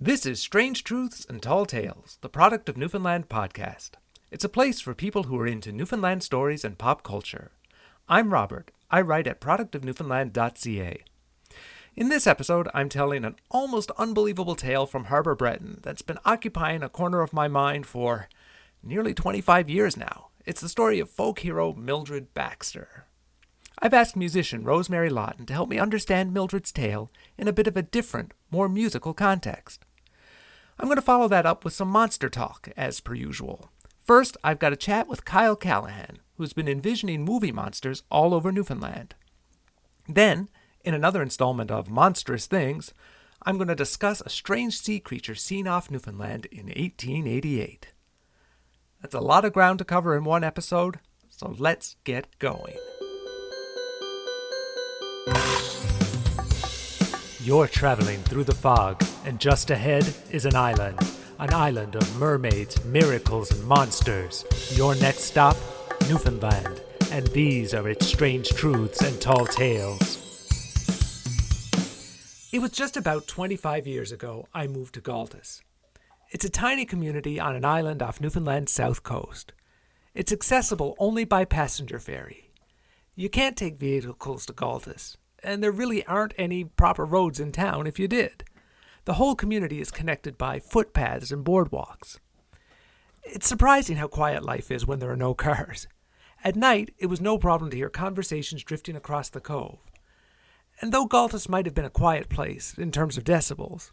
This is Strange Truths and Tall Tales, the Product of Newfoundland podcast. It's a place for people who are into Newfoundland stories and pop culture. I'm Robert. I write at productofnewfoundland.ca. In this episode, I'm telling an almost unbelievable tale from Harbour Breton that's been occupying a corner of my mind for nearly 25 years now. It's the story of folk hero Mildred Baxter. I've asked musician Rosemary Lawton to help me understand Mildred's tale in a bit of a different, more musical context. I'm going to follow that up with some monster talk, as per usual. First, I've got a chat with Kyle Callahan, who's been envisioning movie monsters all over Newfoundland. Then, in another installment of Monstrous Things, I'm going to discuss a strange sea creature seen off Newfoundland in 1888. That's a lot of ground to cover in one episode, so let's get going. You're traveling through the fog, and just ahead is an island of mermaids, miracles, and monsters. Your next stop, Newfoundland, and these are its strange truths and tall tales. It was just about 25 years ago I moved to Galtus. It's a tiny community on an island off Newfoundland's south coast. It's accessible only by passenger ferry. You can't take vehicles to Galtus, and there really aren't any proper roads in town if you did. The whole community is connected by footpaths and boardwalks. It's surprising how quiet life is when there are no cars. At night, it was no problem to hear conversations drifting across the cove. And though Galtus might have been a quiet place in terms of decibels,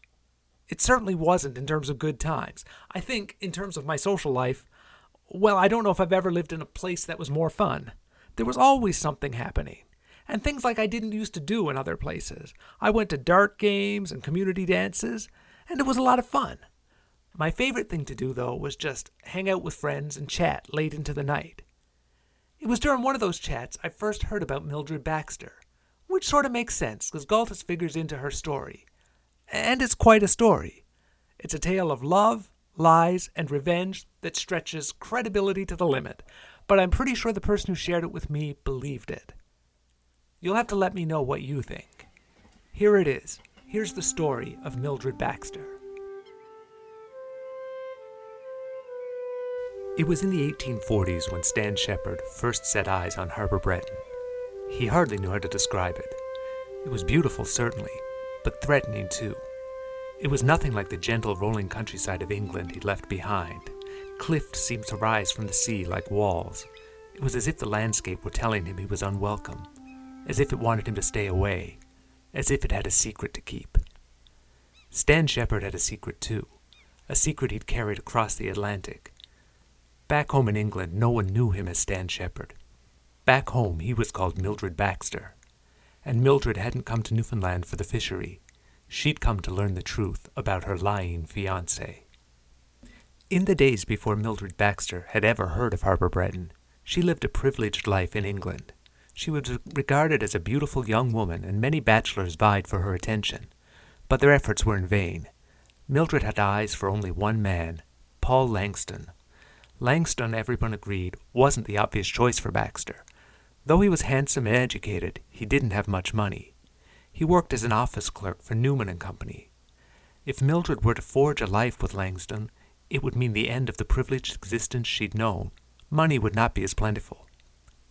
it certainly wasn't in terms of good times. I think, in terms of my social life, well, I don't know if I've ever lived in a place that was more fun. There was always something happening. And things like I didn't used to do in other places. I went to dart games and community dances, and it was a lot of fun. My favorite thing to do, though, was just hang out with friends and chat late into the night. It was during one of those chats I first heard about Mildred Baxter, which sort of makes sense, because Galtus figures into her story. And it's quite a story. It's a tale of love, lies, and revenge that stretches credibility to the limit, but I'm pretty sure the person who shared it with me believed it. You'll have to let me know what you think. Here it is. Here's the story of Mildred Baxter. It was in the 1840s when Stan Shepard first set eyes on Harbour Breton. He hardly knew how to describe it. It was beautiful, certainly, but threatening too. It was nothing like the gentle rolling countryside of England he'd left behind. Cliffs seemed to rise from the sea like walls. It was as if the landscape were telling him he was unwelcome. As if it wanted him to stay away, as if it had a secret to keep. Stan Shepard had a secret too, a secret he'd carried across the Atlantic. Back home in England, no one knew him as Stan Shepard. Back home, he was called Mildred Baxter. And Mildred hadn't come to Newfoundland for the fishery. She'd come to learn the truth about her lying fiance. In the days before Mildred Baxter had ever heard of Harbour Breton, she lived a privileged life in England. She was regarded as a beautiful young woman, and many bachelors vied for her attention. But their efforts were in vain. Mildred had eyes for only one man, Paul Langston. Langston, everyone agreed, wasn't the obvious choice for Baxter. Though he was handsome and educated, he didn't have much money. He worked as an office clerk for Newman and Company. If Mildred were to forge a life with Langston, it would mean the end of the privileged existence she'd known. Money would not be as plentiful.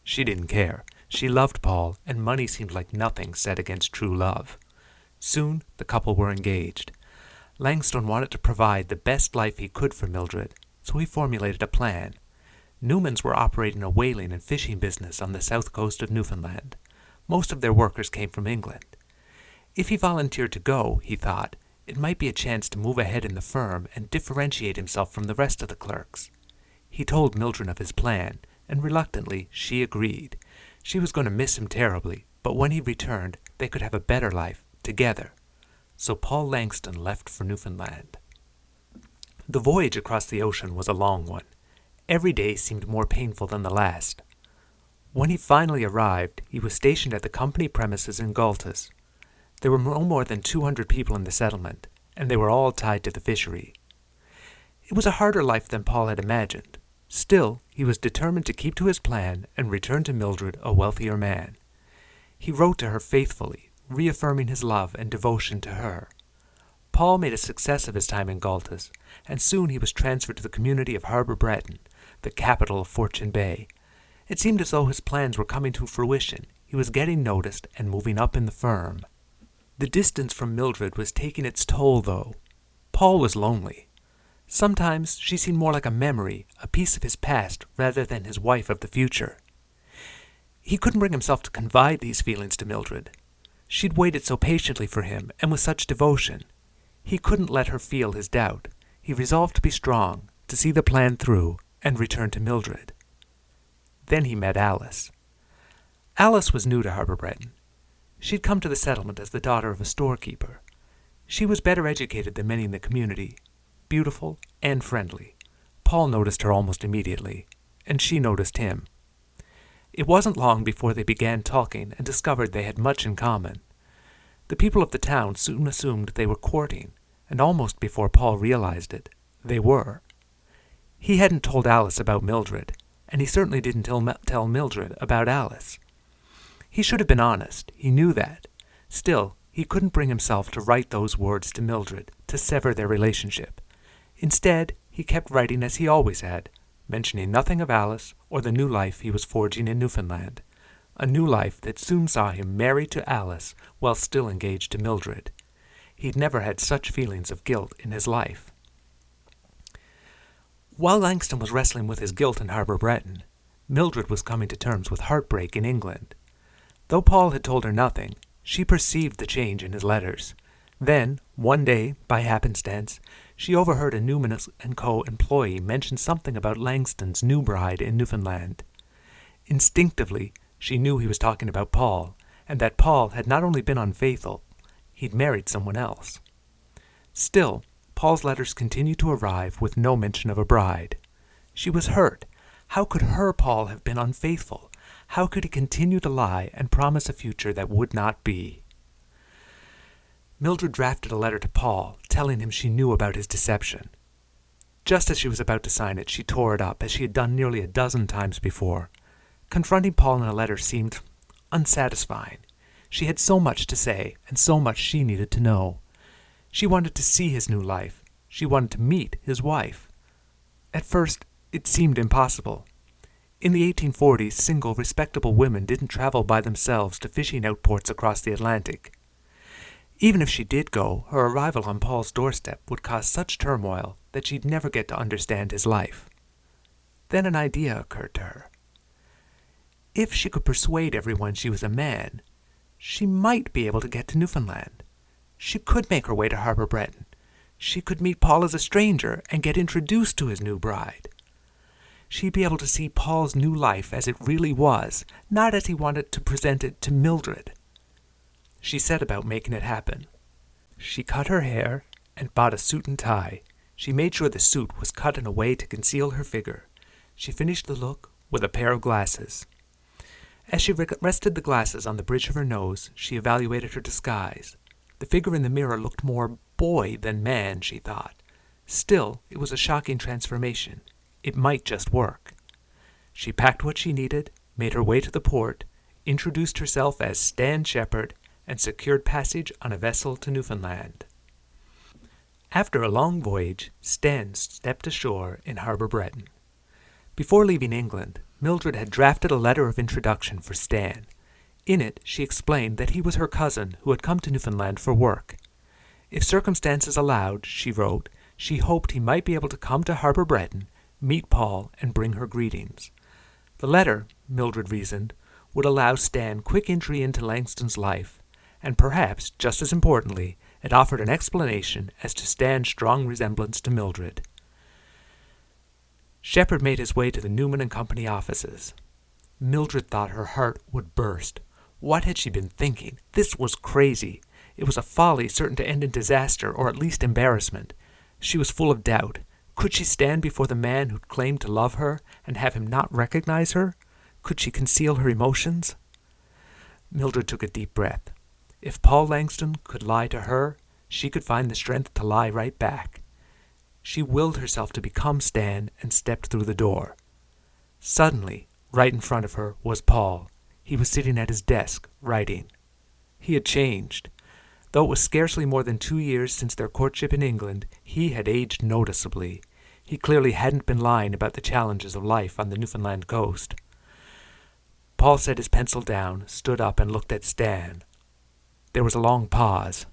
She didn't care. She loved Paul, and money seemed like nothing set against true love. Soon, the couple were engaged. Langston wanted to provide the best life he could for Mildred, so he formulated a plan. Newmans were operating a whaling and fishing business on the south coast of Newfoundland. Most of their workers came from England. If he volunteered to go, he thought, it might be a chance to move ahead in the firm and differentiate himself from the rest of the clerks. He told Mildred of his plan, and reluctantly she agreed. She was going to miss him terribly, but when he returned, they could have a better life, together. So Paul Langston left for Newfoundland. The voyage across the ocean was a long one. Every day seemed more painful than the last. When he finally arrived, he was stationed at the company premises in Galtus. There were no more than 200 people in the settlement, and they were all tied to the fishery. It was a harder life than Paul had imagined. Still, he was determined to keep to his plan and return to Mildred a wealthier man. He wrote to her faithfully, reaffirming his love and devotion to her. Paul made a success of his time in Galtas, and soon he was transferred to the community of Harbour Breton, the capital of Fortune Bay. It seemed as though his plans were coming to fruition. He was getting noticed and moving up in the firm. The distance from Mildred was taking its toll, though. Paul was lonely. Sometimes she seemed more like a memory, a piece of his past, rather than his wife of the future. He couldn't bring himself to confide these feelings to Mildred. She'd waited so patiently for him, and with such devotion. He couldn't let her feel his doubt. He resolved to be strong, to see the plan through, and return to Mildred. Then he met Alice. Alice was new to Harbour Breton. She'd come to the settlement as the daughter of a storekeeper. She was better educated than many in the community, beautiful and friendly. Paul noticed her almost immediately, and she noticed him. It wasn't long before they began talking and discovered they had much in common. The people of the town soon assumed they were courting, and almost before Paul realized it, they were. He hadn't told Alice about Mildred, and he certainly didn't tell Mildred about Alice. He should have been honest, he knew that. Still, he couldn't bring himself to write those words to Mildred, to sever their relationship. Instead, he kept writing as he always had, mentioning nothing of Alice or the new life he was forging in Newfoundland, a new life that soon saw him married to Alice while still engaged to Mildred. He'd never had such feelings of guilt in his life. While Langston was wrestling with his guilt in Harbour Breton, Mildred was coming to terms with heartbreak in England. Though Paul had told her nothing, she perceived the change in his letters. Then, one day, by happenstance, she overheard a Newman & Co. employee mention something about Langston's new bride in Newfoundland. Instinctively, she knew he was talking about Paul, and that Paul had not only been unfaithful, he'd married someone else. Still, Paul's letters continued to arrive with no mention of a bride. She was hurt. How could her Paul have been unfaithful? How could he continue to lie and promise a future that would not be? Mildred drafted a letter to Paul, telling him she knew about his deception. Just as she was about to sign it, she tore it up, as she had done nearly a dozen times before. Confronting Paul in a letter seemed unsatisfying. She had so much to say, and so much she needed to know. She wanted to see his new life. She wanted to meet his wife. At first, it seemed impossible. In the 1840s, single, respectable women didn't travel by themselves to fishing outports across the Atlantic. Even if she did go, her arrival on Paul's doorstep would cause such turmoil that she'd never get to understand his life. Then an idea occurred to her. If she could persuade everyone she was a man, she might be able to get to Newfoundland. She could make her way to Harbour Breton. She could meet Paul as a stranger and get introduced to his new bride. She'd be able to see Paul's new life as it really was, not as he wanted to present it to Mildred. She set about making it happen. She cut her hair and bought a suit and tie. She made sure the suit was cut in a way to conceal her figure. She finished the look with a pair of glasses. As she rested the glasses on the bridge of her nose, she evaluated her disguise. The figure in the mirror looked more boy than man, she thought. Still, it was a shocking transformation. It might just work. She packed what she needed, made her way to the port, introduced herself as Stan Shepherd, and secured passage on a vessel to Newfoundland. After a long voyage, Stan stepped ashore in Harbour Breton. Before leaving England, Mildred had drafted a letter of introduction for Stan. In it, she explained that he was her cousin who had come to Newfoundland for work. If circumstances allowed, she wrote, she hoped he might be able to come to Harbour Breton, meet Paul, and bring her greetings. The letter, Mildred reasoned, would allow Stan quick entry into Langston's life, and perhaps, just as importantly, it offered an explanation as to Stan's strong resemblance to Mildred. Shepherd made his way to the Newman & Company offices. Mildred thought her heart would burst. What had she been thinking? This was crazy. It was a folly certain to end in disaster, or at least embarrassment. She was full of doubt. Could she stand before the man who'd claimed to love her and have him not recognize her? Could she conceal her emotions? Mildred took a deep breath. If Paul Langston could lie to her, she could find the strength to lie right back. She willed herself to become Stan and stepped through the door. Suddenly, right in front of her, was Paul. He was sitting at his desk, writing. He had changed. Though it was scarcely more than 2 years since their courtship in England, he had aged noticeably. He clearly hadn't been lying about the challenges of life on the Newfoundland coast. Paul set his pencil down, stood up, and looked at Stan. There was a long pause.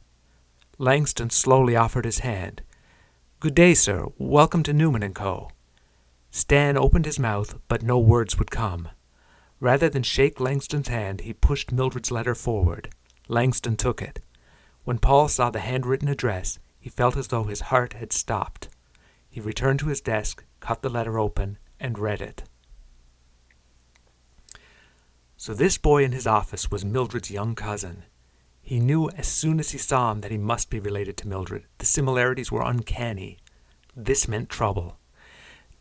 Langston slowly offered his hand. "Good day, sir. Welcome to Newman & Co." Stan opened his mouth, but no words would come. Rather than shake Langston's hand, he pushed Mildred's letter forward. Langston took it. When Paul saw the handwritten address, he felt as though his heart had stopped. He returned to his desk, cut the letter open, and read it. So this boy in his office was Mildred's young cousin. He knew as soon as he saw him that he must be related to Mildred. The similarities were uncanny. This meant trouble.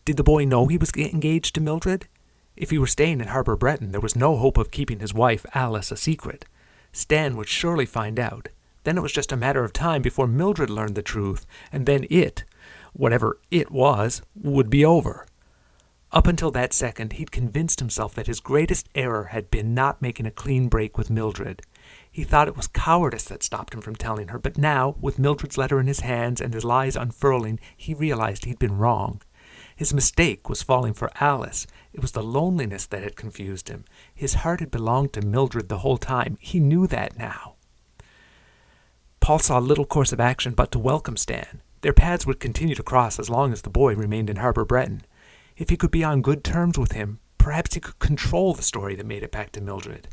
Did the boy know he was engaged to Mildred? If he were staying in Harbour Breton, there was no hope of keeping his wife, Alice, a secret. Stan would surely find out. Then it was just a matter of time before Mildred learned the truth, and then it, whatever it was, would be over. Up until that second, he'd convinced himself that his greatest error had been not making a clean break with Mildred. He thought it was cowardice that stopped him from telling her, but now, with Mildred's letter in his hands and his lies unfurling, he realized he'd been wrong. His mistake was falling for Alice. It was the loneliness that had confused him. His heart had belonged to Mildred the whole time. He knew that now. Paul saw little course of action but to welcome Stan. Their paths would continue to cross as long as the boy remained in Harbour Breton. If he could be on good terms with him, perhaps he could control the story that made it back to Mildred.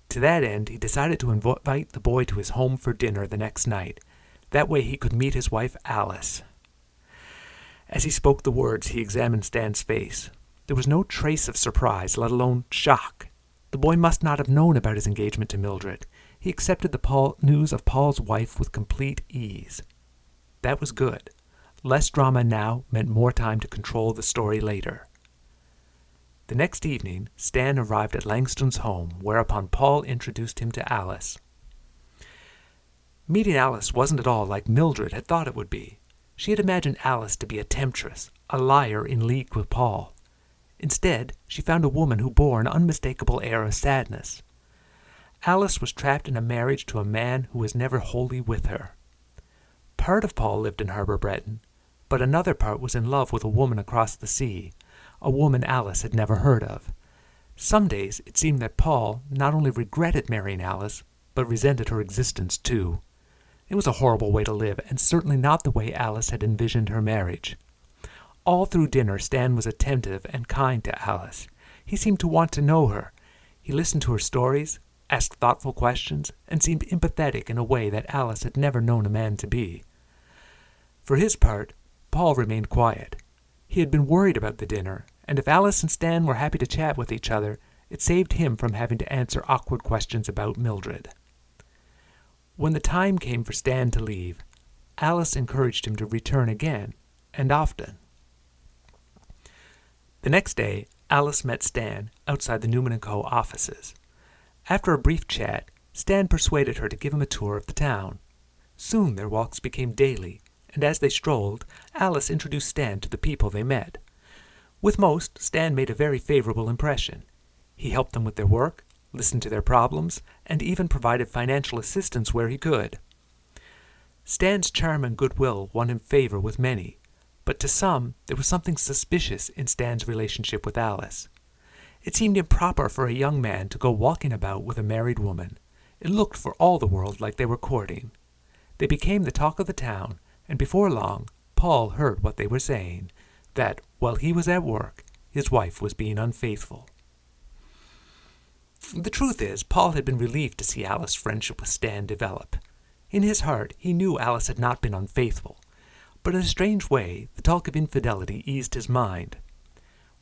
To that end, he decided to invite the boy to his home for dinner the next night. That way he could meet his wife, Alice. As he spoke the words, he examined Stan's face. There was no trace of surprise, let alone shock. The boy must not have known about his engagement to Mildred. He accepted the news of Paul's wife with complete ease. That was good. Less drama now meant more time to control the story later. The next evening, Stan arrived at Langston's home, whereupon Paul introduced him to Alice. Meeting Alice wasn't at all like Mildred had thought it would be. She had imagined Alice to be a temptress, a liar in league with Paul. Instead, she found a woman who bore an unmistakable air of sadness. Alice was trapped in a marriage to a man who was never wholly with her. Part of Paul lived in Harbour Breton, but another part was in love with a woman across the sea, a woman Alice had never heard of. Some days it seemed that Paul not only regretted marrying Alice, but resented her existence too. It was a horrible way to live, and certainly not the way Alice had envisioned her marriage. All through dinner, Stan was attentive and kind to Alice. He seemed to want to know her. He listened to her stories, asked thoughtful questions, and seemed empathetic in a way that Alice had never known a man to be. For his part, Paul remained quiet. He had been worried about the dinner, and if Alice and Stan were happy to chat with each other, it saved him from having to answer awkward questions about Mildred. When the time came for Stan to leave, Alice encouraged him to return again, and often. The next day, Alice met Stan outside the Newman & Co. offices. After a brief chat, Stan persuaded her to give him a tour of the town. Soon their walks became daily, and as they strolled, Alice introduced Stan to the people they met. With most, Stan made a very favorable impression. He helped them with their work, listened to their problems, and even provided financial assistance where he could. Stan's charm and goodwill won him favor with many, but to some there was something suspicious in Stan's relationship with Alice. It seemed improper for a young man to go walking about with a married woman. It looked for all the world like they were courting. They became the talk of the town, and before long Paul heard what they were saying, that, while he was at work, his wife was being unfaithful. The truth is, Paul had been relieved to see Alice's friendship with Stan develop. In his heart, he knew Alice had not been unfaithful, but in a strange way, the talk of infidelity eased his mind.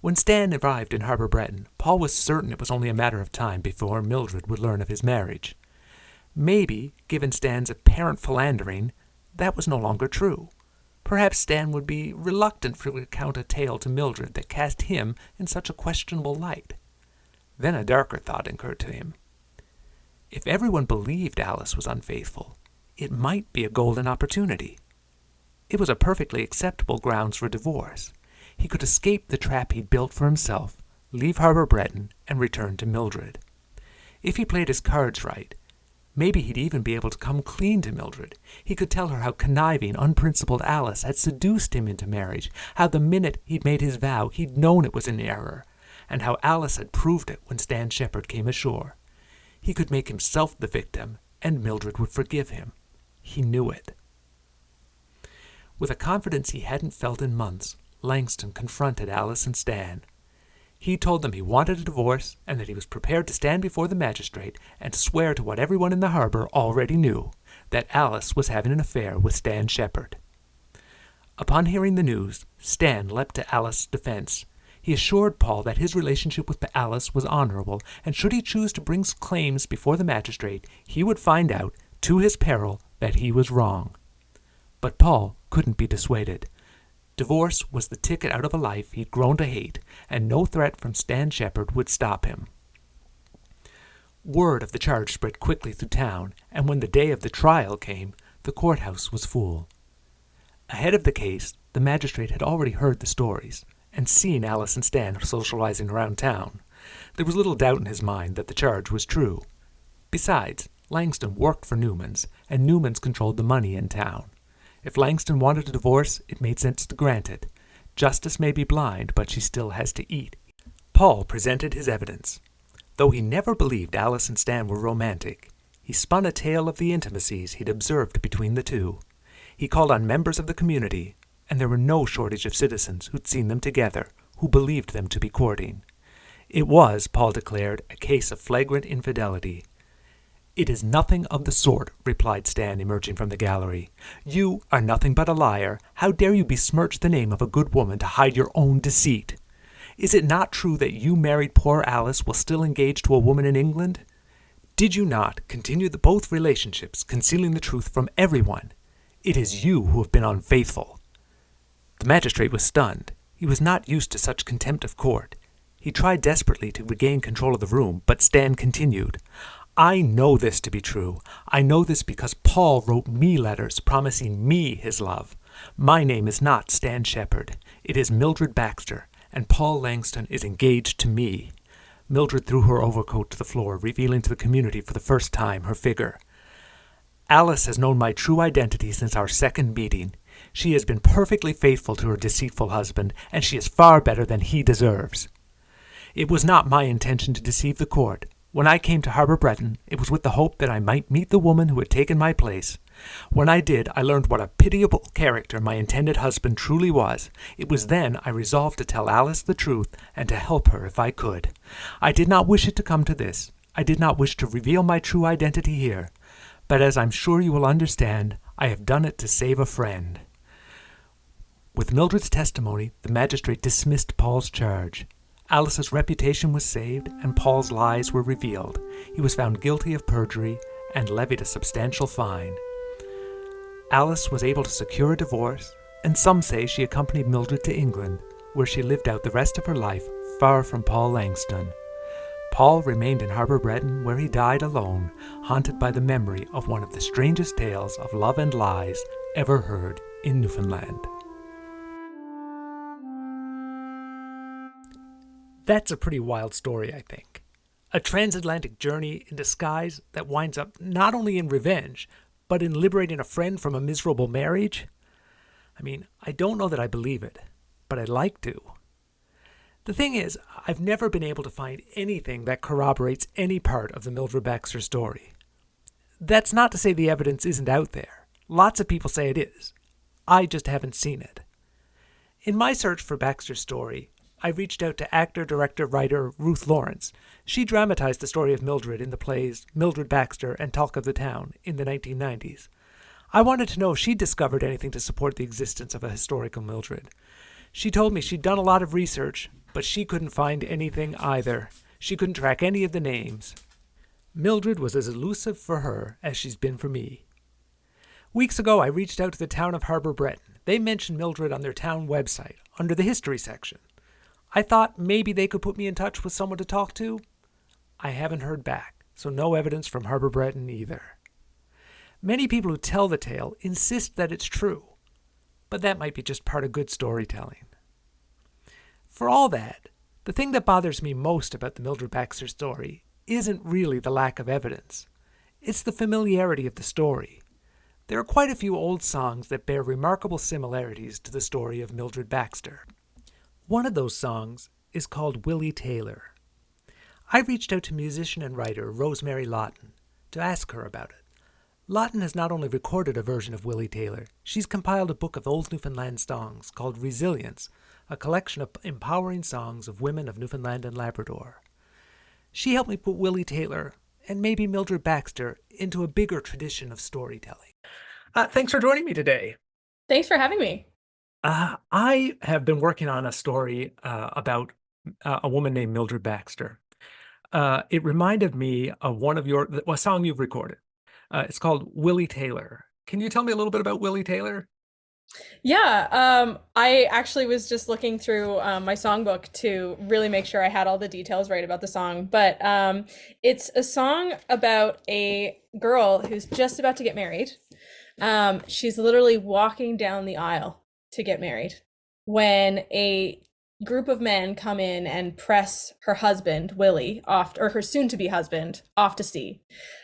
When Stan arrived in Harbour Breton, Paul was certain it was only a matter of time before Mildred would learn of his marriage. Maybe, given Stan's apparent philandering, that was no longer true. Perhaps Stan would be reluctant to recount a tale to Mildred that cast him in such a questionable light. Then a darker thought occurred to him. If everyone believed Alice was unfaithful, it might be a golden opportunity. It was a perfectly acceptable grounds for divorce. He could escape the trap he'd built for himself, leave Harbour Breton, and return to Mildred. If he played his cards right, Maybe he'd even be able to come clean to Mildred. He could tell her how conniving, unprincipled Alice had seduced him into marriage, how the minute he'd made his vow he'd known it was an error, and how Alice had proved it when Stan Shepherd came ashore. He could make himself the victim, and Mildred would forgive him. He knew it. With a confidence he hadn't felt in months, Langston confronted Alice and Stan. He told them he wanted a divorce and that he was prepared to stand before the magistrate and swear to what everyone in the harbor already knew, that Alice was having an affair with Stan Shepherd. Upon hearing the news, Stan leapt to Alice's defense. He assured Paul that his relationship with Alice was honorable, and should he choose to bring claims before the magistrate, he would find out, to his peril, that he was wrong. But Paul couldn't be dissuaded. Divorce was the ticket out of a life he'd grown to hate, and no threat from Stan Shepherd would stop him. Word of the charge spread quickly through town, and when the day of the trial came, the courthouse was full. Ahead of the case, the magistrate had already heard the stories, and seen Alice and Stan socializing around town. There was little doubt in his mind that the charge was true. Besides, Langston worked for Newmans, and Newmans controlled the money in town. If Langston wanted a divorce, it made sense to grant it. Justice may be blind, but she still has to eat. Paul presented his evidence. Though he never believed Alice and Stan were romantic, he spun a tale of the intimacies he'd observed between the two. He called on members of the community, and there were no shortage of citizens who'd seen them together, who believed them to be courting. It was, Paul declared, a case of flagrant infidelity. "It is nothing of the sort," replied Stan, emerging from the gallery. "You are nothing but a liar. How dare you besmirch the name of a good woman to hide your own deceit? Is it not true that you married poor Alice while still engaged to a woman in England? Did you not continue both relationships, concealing the truth from everyone? It is you who have been unfaithful." The magistrate was stunned. He was not used to such contempt of court. He tried desperately to regain control of the room, but Stan continued. "I know this to be true. I know this because Paul wrote me letters promising me his love. My name is not Stan Shepherd. It is Mildred Baxter, and Paul Langston is engaged to me." Mildred threw her overcoat to the floor, revealing to the community for the first time her figure. "Alice has known my true identity since our second meeting. She has been perfectly faithful to her deceitful husband, and she is far better than he deserves. It was not my intention to deceive the court. When I came to Harbour Breton, it was with the hope that I might meet the woman who had taken my place. When I did, I learned what a pitiable character my intended husband truly was. It was then I resolved to tell Alice the truth and to help her if I could. I did not wish it to come to this. I did not wish to reveal my true identity here. But as I'm sure you will understand, I have done it to save a friend." With Mildred's testimony, the magistrate dismissed Paul's charge. Alice's reputation was saved, and Paul's lies were revealed. He was found guilty of perjury and levied a substantial fine. Alice was able to secure a divorce, and some say she accompanied Mildred to England, where she lived out the rest of her life far from Paul Langston. Paul remained in Harbour Breton, where he died alone, haunted by the memory of one of the strangest tales of love and lies ever heard in Newfoundland. That's a pretty wild story, I think. A transatlantic journey in disguise that winds up not only in revenge, but in liberating a friend from a miserable marriage? I mean, I don't know that I believe it, but I'd like to. The thing is, I've never been able to find anything that corroborates any part of the Mildred Baxter story. That's not to say the evidence isn't out there. Lots of people say it is. I just haven't seen it. In my search for Baxter's story, I reached out to actor, director, writer Ruth Lawrence. She dramatized the story of Mildred in the plays Mildred Baxter and Talk of the Town in the 1990s. I wanted to know if she'd discovered anything to support the existence of a historical Mildred. She told me she'd done a lot of research, but she couldn't find anything either. She couldn't track any of the names. Mildred was as elusive for her as she's been for me. Weeks ago, I reached out to the town of Harbour Breton. They mentioned Mildred on their town website, under the history section. I thought maybe they could put me in touch with someone to talk to. I haven't heard back, so no evidence from Harbour Breton either. Many people who tell the tale insist that it's true, but that might be just part of good storytelling. For all that, the thing that bothers me most about the Mildred Baxter story isn't really the lack of evidence. It's the familiarity of the story. There are quite a few old songs that bear remarkable similarities to the story of Mildred Baxter. One of those songs is called Willie Taylor. I reached out to musician and writer Rosemary Lawton to ask her about it. Lawton has not only recorded a version of Willie Taylor, she's compiled a book of old Newfoundland songs called Resilience, a collection of empowering songs of women of Newfoundland and Labrador. She helped me put Willie Taylor, and maybe Mildred Baxter, into a bigger tradition of storytelling. Thanks for joining me today. Thanks for having me. I have been working on a story about a woman named Mildred Baxter. It reminded me of a song you've recorded. It's called Willie Taylor. Can you tell me a little bit about Willie Taylor? Yeah, I actually was just looking through my songbook to really make sure I had all the details right about the song. But it's a song about a girl who's just about to get married. She's literally walking down the aisle to get married when a group of men come in and press her husband, Willie, off, or her soon-to-be husband, off to sea.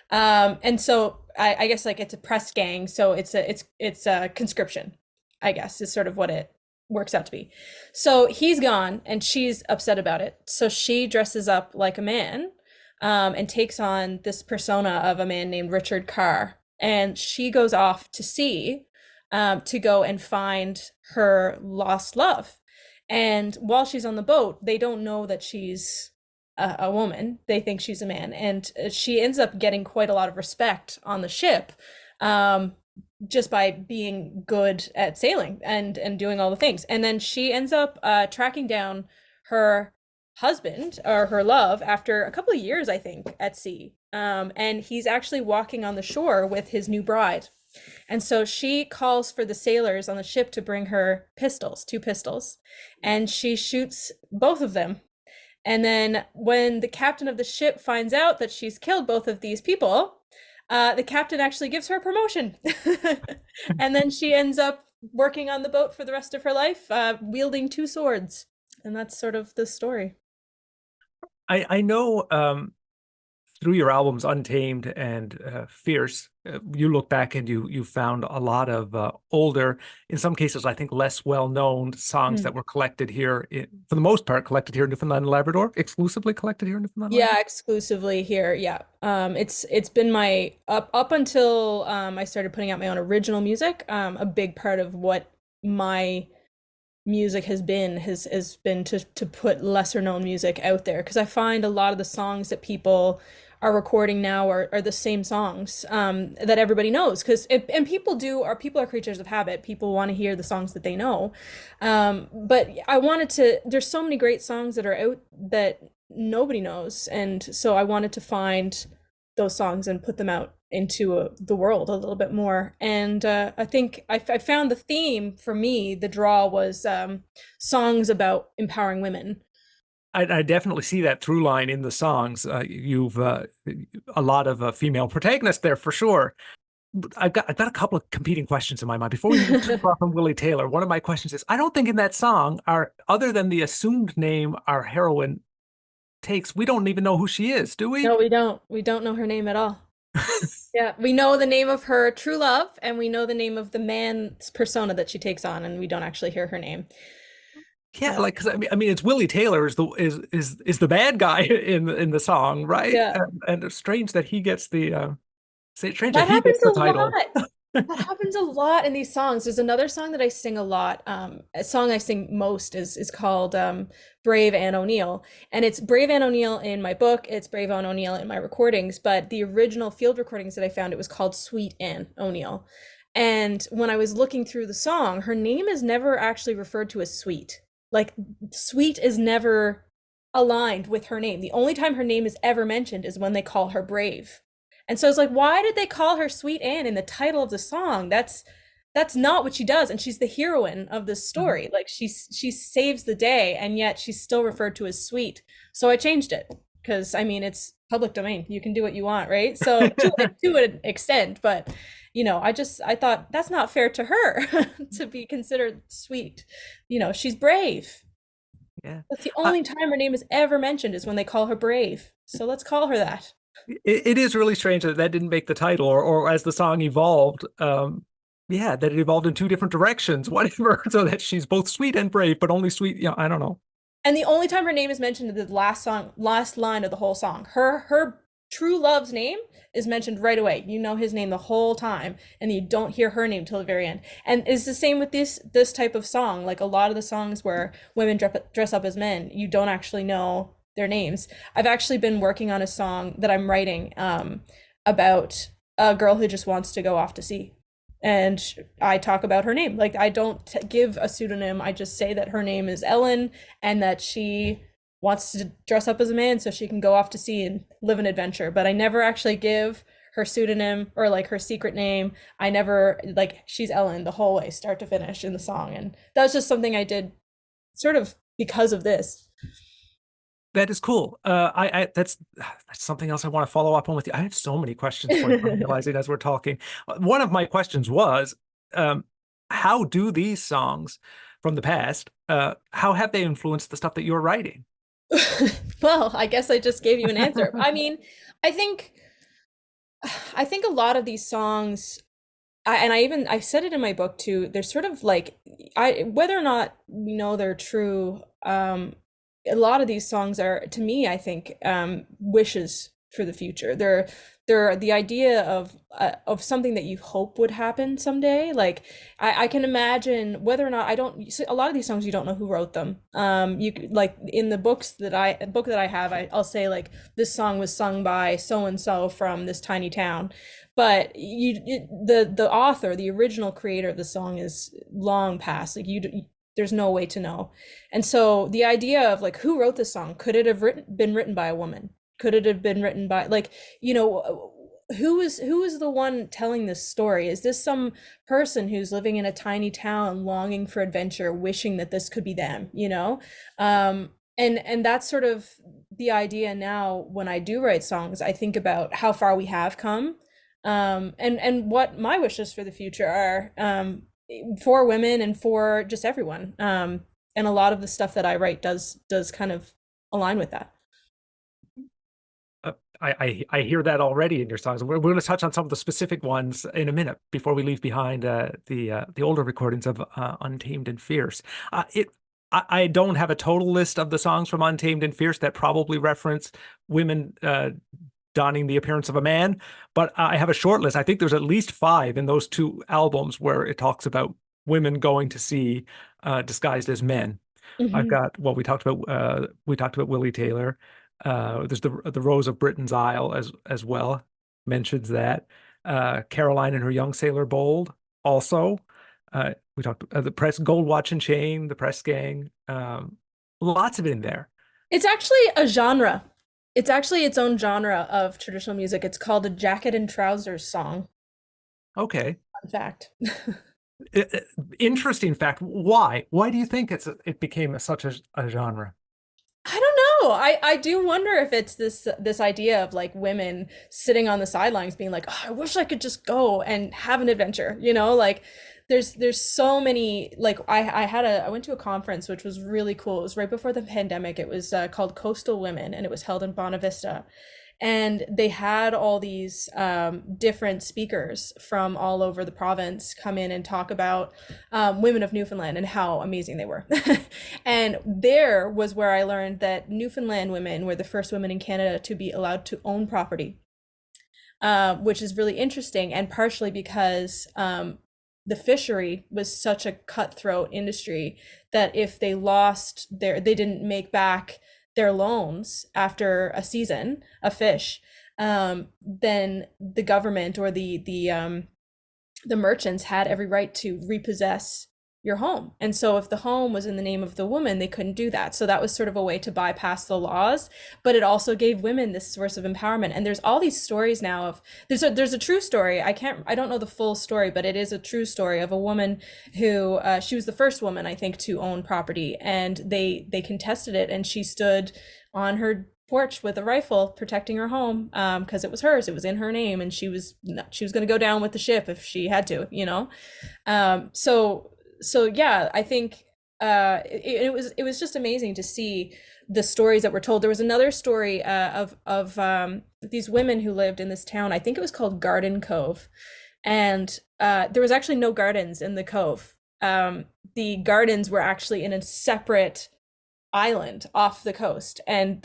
And so I guess like it's a press gang, so it's a conscription, I guess, is sort of what it works out to be. So he's gone and she's upset about it. So she dresses up like a man, and takes on this persona of a man named Richard Carr. And she goes off to sea, to go and find her lost love. And while she's on the boat, they don't know that she's a woman. They think she's a man. And she ends up getting quite a lot of respect on the ship, just by being good at sailing and doing all the things. And then she ends up tracking down her husband or her love after a couple of years, I think, at sea. And he's actually walking on the shore with his new bride. And so she calls for the sailors on the ship to bring her pistols, two pistols, and she shoots both of them. And then when the captain of the ship finds out that she's killed both of these people, the captain actually gives her a promotion. And then she ends up working on the boat for the rest of her life, wielding two swords. And that's sort of the story. I know through your albums Untamed and Fierce, you look back and you found a lot of older, in some cases, I think less well-known songs that were collected here, for the most part, collected here in Newfoundland and Labrador, exclusively collected here in Newfoundland and Yeah, Labrador? exclusively here. Yeah. It's been my up until I started putting out my own original music. A big part of what my music has been to put lesser known music out there, because I find a lot of the songs that people are recording now are the same songs, that everybody knows, because and people are creatures of habit. People want to hear the songs that they know, but I wanted to there's so many great songs that are out that nobody knows, and so I wanted to find those songs and put them out into the world a little bit more. And I think I found the theme for me, the draw was songs about empowering women. I definitely see that through line in the songs. You've a lot of female protagonists there for sure. I've got a couple of competing questions in my mind. Before we move too far from Willie Taylor, one of my questions is, I don't think in that song, other than the assumed name our heroine takes, we don't even know who she is, do we? No, we don't. We don't know her name at all. Yeah, we know the name of her true love, and we know the name of the man's persona that she takes on, and we don't actually hear her name. Yeah, like, 'cause I mean, it's Willie Taylor is the bad guy in the song, right? Yeah. And it's strange that he gets the strange that That he gets happens the a title. lot. That happens a lot in these songs. There's another song that I sing a lot. A song I sing most is called Brave Anne O'Neill. And it's Brave Anne O'Neill in my book, it's Brave Anne O'Neill in my recordings, but the original field recordings that I found, it was called Sweet Anne O'Neill. And when I was looking through the song, her name is never actually referred to as Sweet. Like, Sweet is never aligned with her name. The only time her name is ever mentioned is when they call her Brave. And so it's like, why did they call her Sweet Anne in the title of the song? That's not what she does, and she's the heroine of this story. Like, she saves the day, and yet she's still referred to as Sweet. So I changed it, because I mean, it's public domain. You can do what you want, right? So to an extent, but I thought that's not fair to her to be considered sweet. She's brave. Yeah. That's the Uh, only time her name is ever mentioned, is when they call her Brave. So let's call her that. it is really strange that that didn't make the title, or as the song evolved, yeah, that it evolved in two different directions, whatever, so that she's both sweet and brave, but only sweet. I don't know. And the only time her name is mentioned in the last song, last line of the whole song. Her true love's name is mentioned right away. You know his name the whole time, and you don't hear her name till the very end. And it's the same with this type of song. Like a lot of the songs where women dress up as men, you don't actually know their names. I've actually been working on a song that I'm writing about a girl who just wants to go off to sea. And I talk about her name. Like I don't give a pseudonym. I just say that her name is Ellen and that she wants to dress up as a man so she can go off to sea and live an adventure. But I never actually give her pseudonym or like her secret name. I never like she's Ellen the whole way, start to finish in the song. And that was just something I did sort of because of this. That is cool. That's something else I want to follow up on with you. I have so many questions for you. I'm realizing as we're talking. One of my questions was, how do these songs from the past, how have they influenced the stuff that you're writing? Well, I guess I just gave you an answer. I mean, I think I think a lot of these songs I said it in my book too. They're sort of like I whether or not we know they're true, a lot of these songs are to me, I think, wishes for the future. They're the idea of something that you hope would happen someday. Like I can imagine whether or not I don't a lot of these songs you don't know who wrote them. You like in the book that I have, I'll say like this song was sung by so and so from this tiny town, but the author, the original creator of the song is long past. Like there's no way to know. And so the idea of like who wrote this song, could it have been written by a woman? Could it have been written by like, who is the one telling this story? Is this some person who's living in a tiny town longing for adventure, wishing that this could be them, you know? And that's sort of the idea now when I do write songs, I think about how far we have come, and what my wishes for the future are, for women and for just everyone. And a lot of the stuff that I write does kind of align with that. I hear that already in your songs. We're going to touch on some of the specific ones in a minute before we leave behind the older recordings of Untamed and Fierce. I don't have a total list of the songs from Untamed and Fierce that probably reference women donning the appearance of a man, but I have a short list. I think there's at least 5 in those 2 albums where it talks about women going to sea disguised as men. I've Mhm. got, well, we talked about Willie Taylor. There's the Rose of Britain's Isle as well, mentions that. Caroline and her young sailor Bold also. We talked the press Gold Watch and Chain, the Press Gang. Lots of it in there. It's actually a genre. It's actually its own genre of traditional music. It's called a jacket and trousers song. Okay. Fun fact. Interesting fact. Why? Why do you think it became such a genre? I don't know. I do wonder if it's this idea of like women sitting on the sidelines being like, oh, I wish I could just go and have an adventure, you know? Like there's so many like I went to a conference which was really cool. It was right before the pandemic. It was called Coastal Women and it was held in Bonavista. And they had all these different speakers from all over the province come in and talk about women of Newfoundland and how amazing they were. And there was where I learned that Newfoundland women were the first women in Canada to be allowed to own property, which is really interesting, and partially because the fishery was such a cutthroat industry that if they didn't make back their loans after a season of fish, then the government or the merchants had every right to repossess your home. And so if the home was in the name of the woman, they couldn't do that. So that was sort of a way to bypass the laws, but it also gave women this source of empowerment. And there's all these stories now of there's a true story. I don't know the full story, but it is a true story of a woman who she was the first woman, I think, to own property, and they contested it, and she stood on her porch with a rifle protecting her home, because it was hers, it was in her name, and she was going to go down with the ship if she had to, you know. So yeah, I think it was just amazing to see the stories that were told. There was another story of these women who lived in this town. I think it was called Garden Cove, and there was actually no gardens in the cove. The gardens were actually in a separate island off the coast, and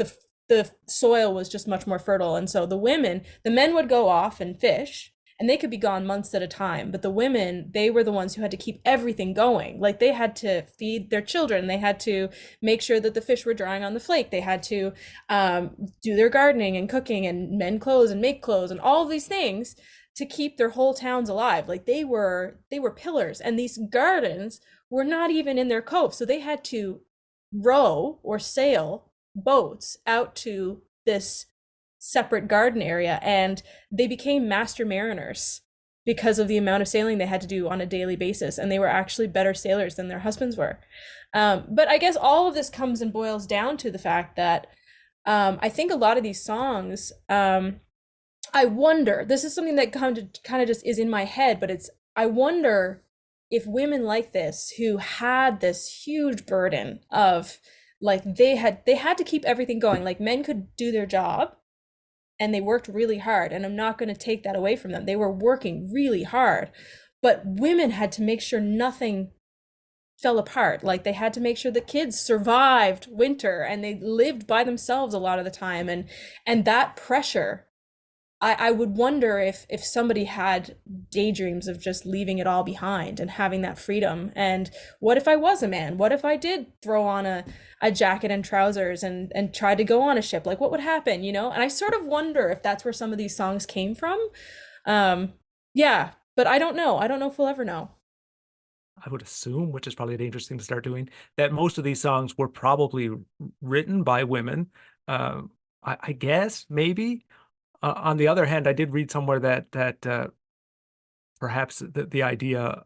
the soil was just much more fertile. And so the men would go off and fish, and they could be gone months at a time. But the women, they were the ones who had to keep everything going. Like they had to feed their children, they had to make sure that the fish were drying on the flake, they had to do their gardening and cooking and mend clothes and make clothes and all of these things to keep their whole towns alive. Like they were pillars, and these gardens were not even in their cove, so they had to row or sail boats out to this separate garden area, and they became master mariners because of the amount of sailing they had to do on a daily basis, and they were actually better sailors than their husbands were. But I guess all of this comes and boils down to the fact that I think a lot of these songs, I wonder, this is something that kind of just is in my head, but I wonder if women like this who had this huge burden of like they had to keep everything going. Like men could do their job and they worked really hard, and I'm not going to take that away from them. They were working really hard, but women had to make sure nothing fell apart. Like they had to make sure the kids survived winter, and they lived by themselves a lot of the time, and that pressure, I would wonder if somebody had daydreams of just leaving it all behind and having that freedom. And what if I was a man? What if I did throw on a jacket and trousers and try to go on a ship? Like what would happen, you know? And I sort of wonder if that's where some of these songs came from. Yeah, but I don't know. I don't know if we'll ever know. I would assume, which is probably a dangerous thing to start doing, that most of these songs were probably written by women. Uh, I guess maybe. On the other hand, I did read somewhere that perhaps the idea,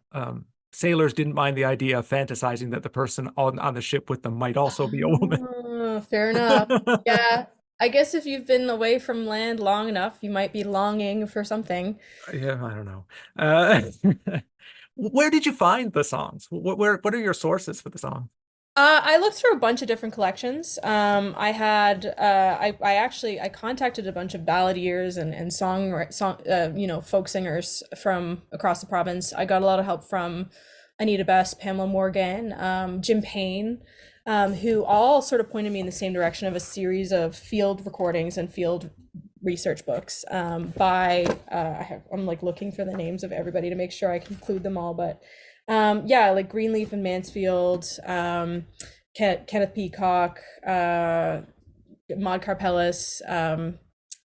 sailors didn't mind the idea of fantasizing that the person on the ship with them might also be a woman. Fair enough. Yeah. I guess if you've been away from land long enough, you might be longing for something. Yeah, I don't know. Uh, where did you find the songs? What are your sources for the song? I looked through a bunch of different collections. I had I actually I contacted a bunch of balladeers and folk singers from across the province. I got a lot of help from Anita Best, Pamela Morgan, Jim Payne, who all sort of pointed me in the same direction of a series of field recordings and field research books by I'm like looking for the names of everybody to make sure I can include them all, but yeah, like Greenleaf and Mansfield, Kenneth Peacock, Maud Karpelis,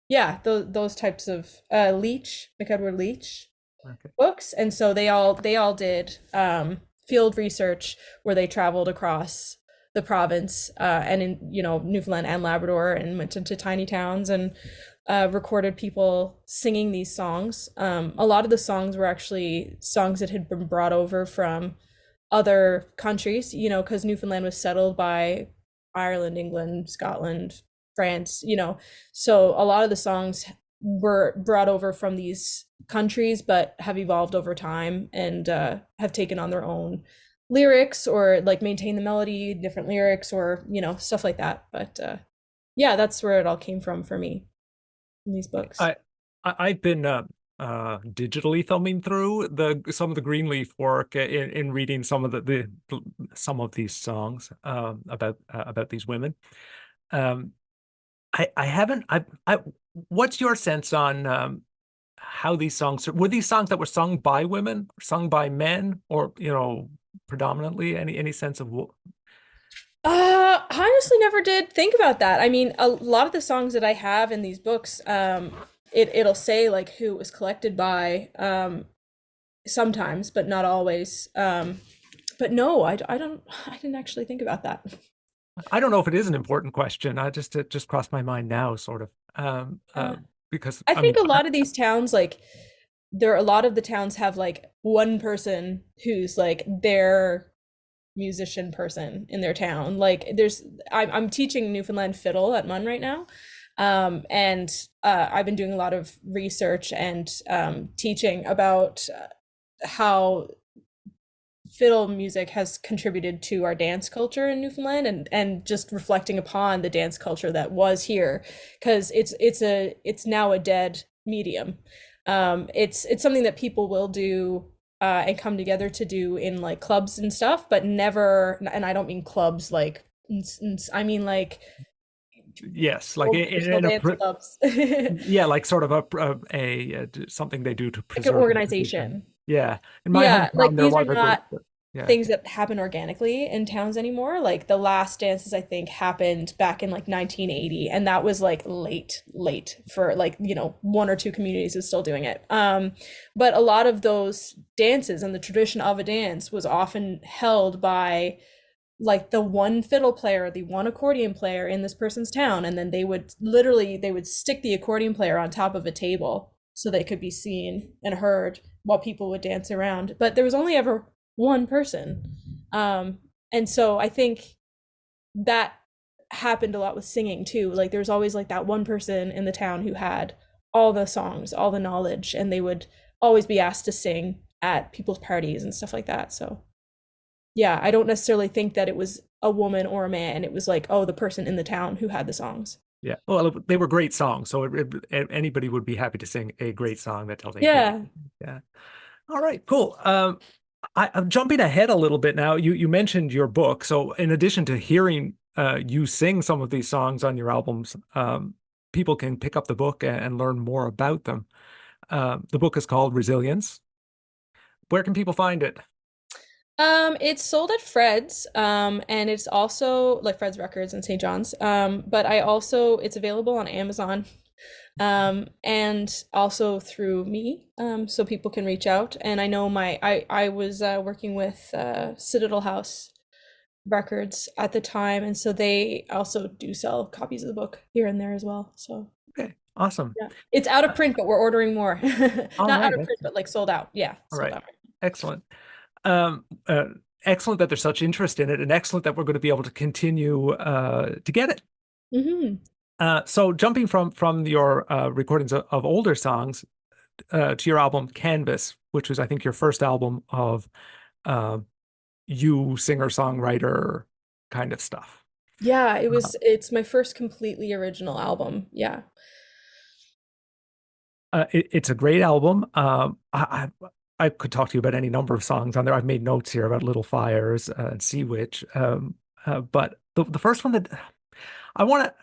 yeah, those types of Leach, McEdward Leach Okay. books. And so they all did field research where they traveled across the province and in Newfoundland and Labrador, and went into tiny towns and recorded people singing these songs. A lot of the songs were actually songs that had been brought over from other countries, because Newfoundland was settled by Ireland, England, Scotland, France, so a lot of the songs were brought over from these countries, but have evolved over time and have taken on their own lyrics, or like maintain the melody, different lyrics, or stuff like that. But yeah, that's where it all came from for me in these books. I've been digitally thumbing through some of the Greenleaf work in reading some of some of these songs about these women. Um, I haven't I what's your sense on how these songs were these songs that were sung by women, sung by men, or predominantly any sense of I honestly never did think about that. I mean, a lot of the songs that I have in these books, it'll say like who it was collected by, sometimes, but not always. But no, I didn't actually think about that. I don't know if it is an important question. It just crossed my mind now, sort of. Uh, Because I I mean, think a lot of these towns, like a lot of the towns have like one person who's like their musician person in their town. Like I'm teaching Newfoundland fiddle at MUN right now. And I've been doing a lot of research and teaching about how fiddle music has contributed to our dance culture in Newfoundland, and just reflecting upon the dance culture that was here, because it's now a dead medium. It's something that people will do and come together to do in like clubs and stuff, but never, and I don't mean clubs like, I mean like Yes, like old traditional in a dance clubs. Like yeah, like sort of something they do to an preserve the tradition. organization. Yeah, in my Yeah, hometown like there these are was a group. not Yeah. things that happen organically in towns anymore. Like the last dances I think happened back in like 1980, and that was like late for like, one or two communities is still doing it. But a lot of those dances and the tradition of a dance was often held by like the one fiddle player, the one accordion player in this person's town, and then they would stick the accordion player on top of a table so they could be seen and heard while people would dance around. But there was only ever one person. And so I think that happened a lot with singing too. Like there's always like that one person in the town who had all the songs, all the knowledge, and they would always be asked to sing at people's parties and stuff like that. So yeah, I don't necessarily think that it was a woman or a man. It was like, oh, the person in the town who had the songs. Yeah. Well, they were great songs, so anybody would be happy to sing a great song that tells a great. Yeah. Yeah. All right, cool. I'm jumping ahead a little bit now. You mentioned your book, so in addition to hearing you sing some of these songs on your albums, people can pick up the book and learn more about them. The book is called Resilience. Where can people find it? It's sold at Fred's, and it's also like Fred's Records in St. John's. But it's available on Amazon, and also through me, so people can reach out. And I know I was working with Citadel House Records at the time, and so they also do sell copies of the book here and there as well. So Okay, awesome. yeah, it's out of print, but we're ordering more. All Not out right, of print, but like sold out. Yeah, all sold right, out. excellent. Um, uh, Excellent that there's such interest in it, and excellent that we're going to be able to continue to get it. Hmm. So jumping from your recordings of older songs to your album Canvas, which was I think your first album of uh, you singer-songwriter kind of stuff. Yeah, it's my first completely original album. Yeah. It's a great album. I could talk to you about any number of songs on there. I've made notes here about Little Fires and Sea Witch. But the first one that I want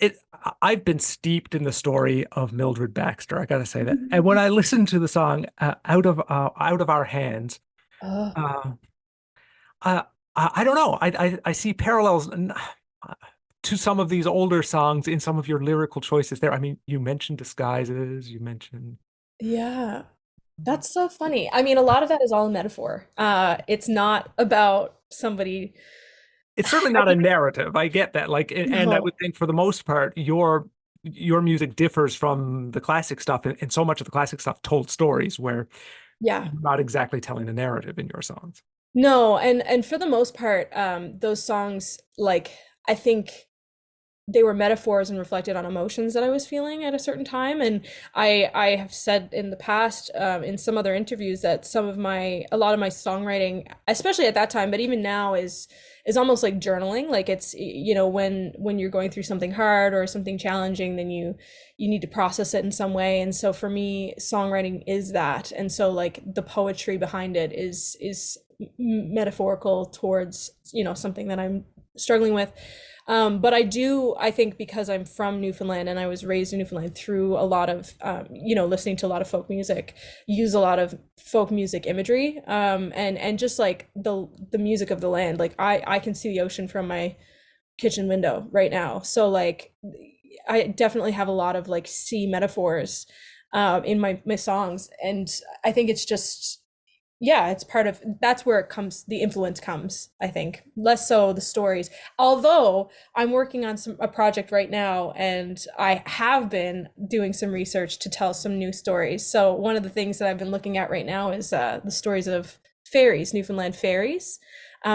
to, I've been steeped in the story of Mildred Baxter. I got to say that. And when I listened to the song Out of Our Hands, Oh, uh, I, I don't know. I see parallels to some of these older songs in some of your lyrical choices there. I mean, you mentioned disguises, you mentioned. yeah. That's so funny. I mean, a lot of that is all a metaphor. It's not about somebody. It's certainly I not a think narrative. I get that. Like, and I no. would think for the most part, your music differs from the classic stuff, and so much of the classic stuff told stories where Yeah. you're not exactly telling a narrative in your songs. No, and for the most part, those songs, like I think they were metaphors and reflected on emotions that I was feeling at a certain time. And I have said in the past, in some other interviews, that a lot of my songwriting, especially at that time, but even now, is almost like journaling. Like it's, when you're going through something hard or something challenging, then you need to process it in some way. And so for me, songwriting is that. And so like the poetry behind it is metaphorical towards, something that I'm struggling with. But I think because I'm from Newfoundland and I was raised in Newfoundland through a lot of, listening to a lot of folk music, use a lot of folk music imagery, and just like the music of the land. Like I can see the ocean from my kitchen window right now. So like I definitely have a lot of like sea metaphors, in my songs, and I think it's just, yeah, it's part of, that's where the influence comes, I think, less so the stories. Although I'm working on a project right now, and I have been doing some research to tell some new stories. So one of the things that I've been looking at right now is the stories of fairies, Newfoundland fairies,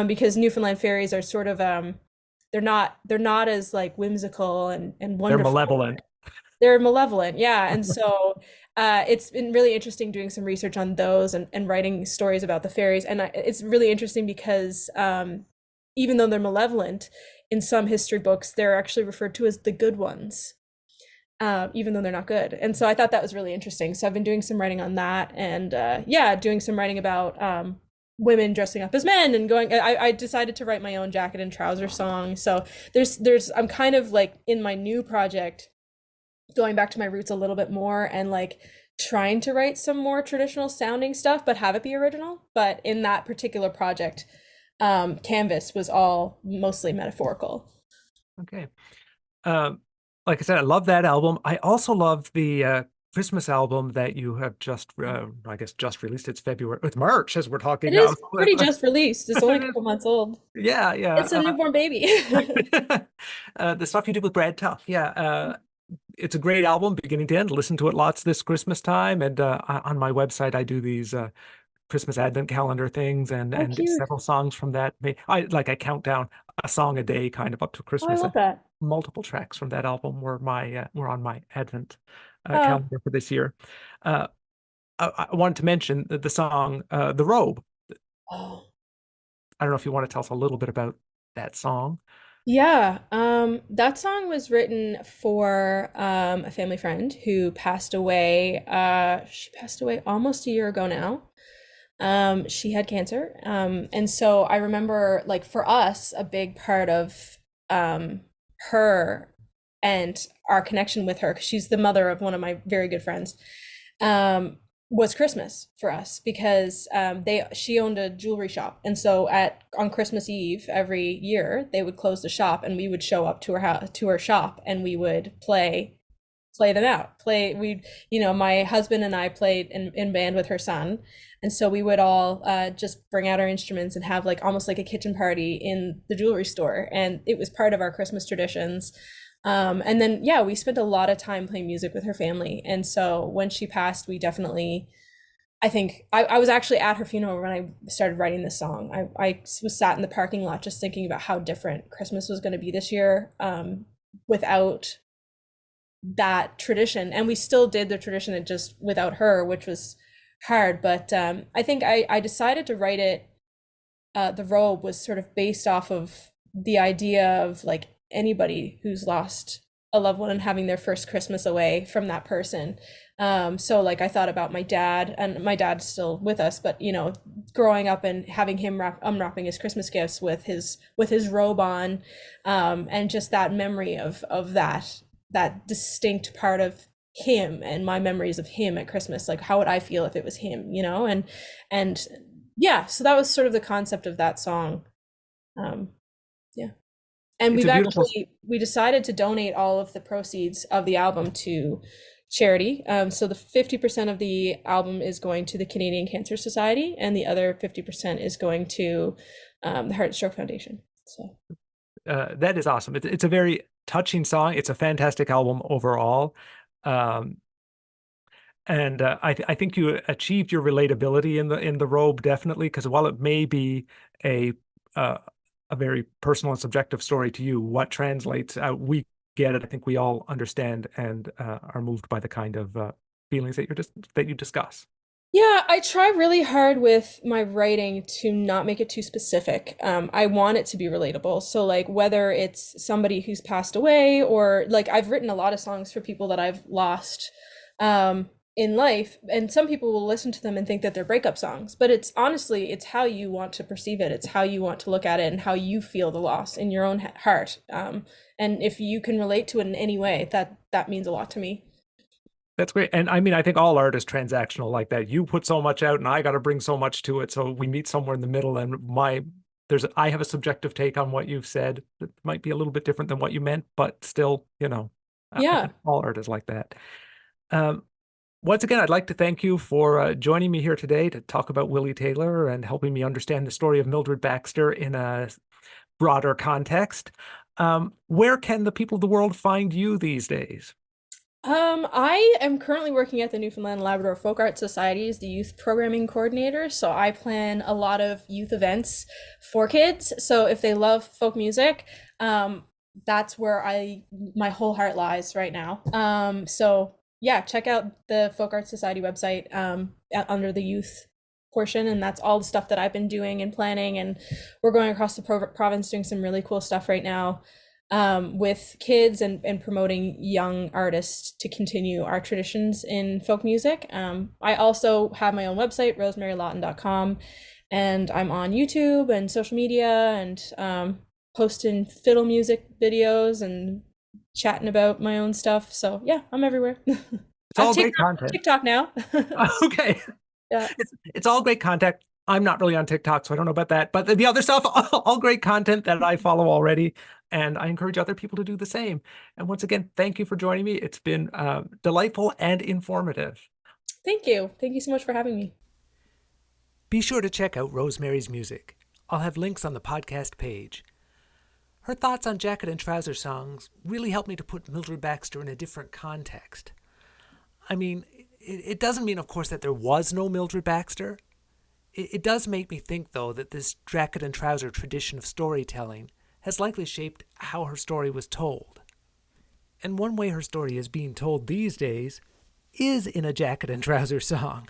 because Newfoundland fairies are sort of, they're not as like whimsical and They're wonderful. malevolent. They're malevolent, yeah. And so it's been really interesting doing some research on those and writing stories about the fairies. And it's really interesting because even though they're malevolent, in some history books, they're actually referred to as the good ones, even though they're not good. And so I thought that was really interesting. So I've been doing some writing on that, and yeah, doing some writing about women dressing up as men and going. I decided to write my own jacket and trouser song. So I'm kind of like in my new project going back to my roots a little bit more and like trying to write some more traditional sounding stuff, but have it be original. But in that particular project, Canvas was all mostly metaphorical. Okay. Um, like I said, I love that album. I also love the Christmas album that you have just, I guess, just released. It's February, it's March as we're talking It now. is pretty just released. It's only a couple months old. Yeah, yeah. It's a newborn baby. The stuff you did with Brad Tuff. Yeah, it's a great album, beginning to end. Listen to it lots this Christmas time. And on my website, I do these Christmas Advent calendar things, Oh, and cute. several songs from that. I count down a song a day, kind of up to Oh, I Christmas. love that. Multiple tracks from that album were on my Advent Oh, calendar for this year. Uh, I wanted to mention the song "The Robe." oh. I don't know if you want to tell us a little bit about that song. Yeah, that song was written for a family friend who passed away. She passed away almost a year ago now. She had cancer. And so I remember, like, for us, a big part of her and our connection with her, because she's the mother of one of my very good friends, um, was Christmas for us because she owned a jewelry shop, and so at on Christmas Eve every year they would close the shop, and we would show up to her house, to her shop, and we would play them out. My husband and I played in band with her son. And so we would all just bring out our instruments and have like almost like a kitchen party in the jewelry store. And it was part of our Christmas traditions. And then, yeah, we spent a lot of time playing music with her family. And so when she passed, we definitely, I think I was actually at her funeral when I started writing this song. I was sat in the parking lot just thinking about how different Christmas was going to be this year, without that tradition. And we still did the tradition, it just without her, which was hard. But I think I decided to write it. The Robe was sort of based off of the idea of like anybody who's lost a loved one and having their first Christmas away from that person. So like I thought about my dad, and my dad's still with us, but growing up and having him unwrapping his Christmas gifts with his robe on, and just that memory of that distinct part of him and my memories of him at Christmas. Like, how would I feel if it was him, and yeah, so that was sort of the concept of that song. Yeah. And It's a beautiful. we decided to donate all of the proceeds of the album to charity. So the 50% of the album is going to the Canadian Cancer Society, and the other 50% is going to the Heart and Stroke Foundation. So That is awesome. It's a very touching song. It's a fantastic album overall. Um, and I think you achieved your relatability in the Robe, definitely, because while it may be a uh, a very personal and subjective story to you, what translates, we get it. I think we all understand and are moved by the kind of feelings that you discuss. yeah, I try really hard with my writing to not make it too specific. I want it to be relatable. So like whether it's somebody who's passed away, or like I've written a lot of songs for people that I've lost in life, and some people will listen to them and think that they're breakup songs, but it's honestly, it's how you want to perceive it. It's how you want to look at it and how you feel the loss in your own heart. And if you can relate to it in any way, that means a lot to me. That's great. And I mean, I think all art is transactional like that. You put so much out and I got to bring so much to it. So we meet somewhere in the middle, and I have a subjective take on what you've said that might be a little bit different than what you meant, but still, I Yeah. think all art is like that. Um, Once again, I'd like to thank you for joining me here today to talk about Willie Taylor and helping me understand the story of Mildred Baxter in a broader context. Where can the people of the world find you these days? I am currently working at the Newfoundland Labrador Folk Art Society as the youth programming coordinator. So I plan a lot of youth events for kids. So if they love folk music, that's where my whole heart lies right now. So yeah, check out the Folk Arts Society website under the youth portion, and that's all the stuff that I've been doing and planning. And we're going across the province doing some really cool stuff right now with kids and promoting young artists to continue our traditions in folk music. I also have my own website, rosemarylawton.com, and I'm on YouTube and social media and posting fiddle music videos and chatting about my own stuff. So yeah, I'm everywhere. It's I have all great content. TikTok now. Okay. Yeah. It's all great content. I'm not really on TikTok, so I don't know about that. But the other stuff, all great content that I follow already. And I encourage other people to do the same. And once again, thank you for joining me. It's been delightful and informative. Thank you. Thank you so much for having me. Be sure to check out Rosemary's music. I'll have links on the podcast page. Her thoughts on Jacket and Trouser songs really helped me to put Mildred Baxter in a different context. I mean, it doesn't mean, of course, that there was no Mildred Baxter. It does make me think, though, that this jacket and trouser tradition of storytelling has likely shaped how her story was told. And one way her story is being told these days is in a jacket and trouser song.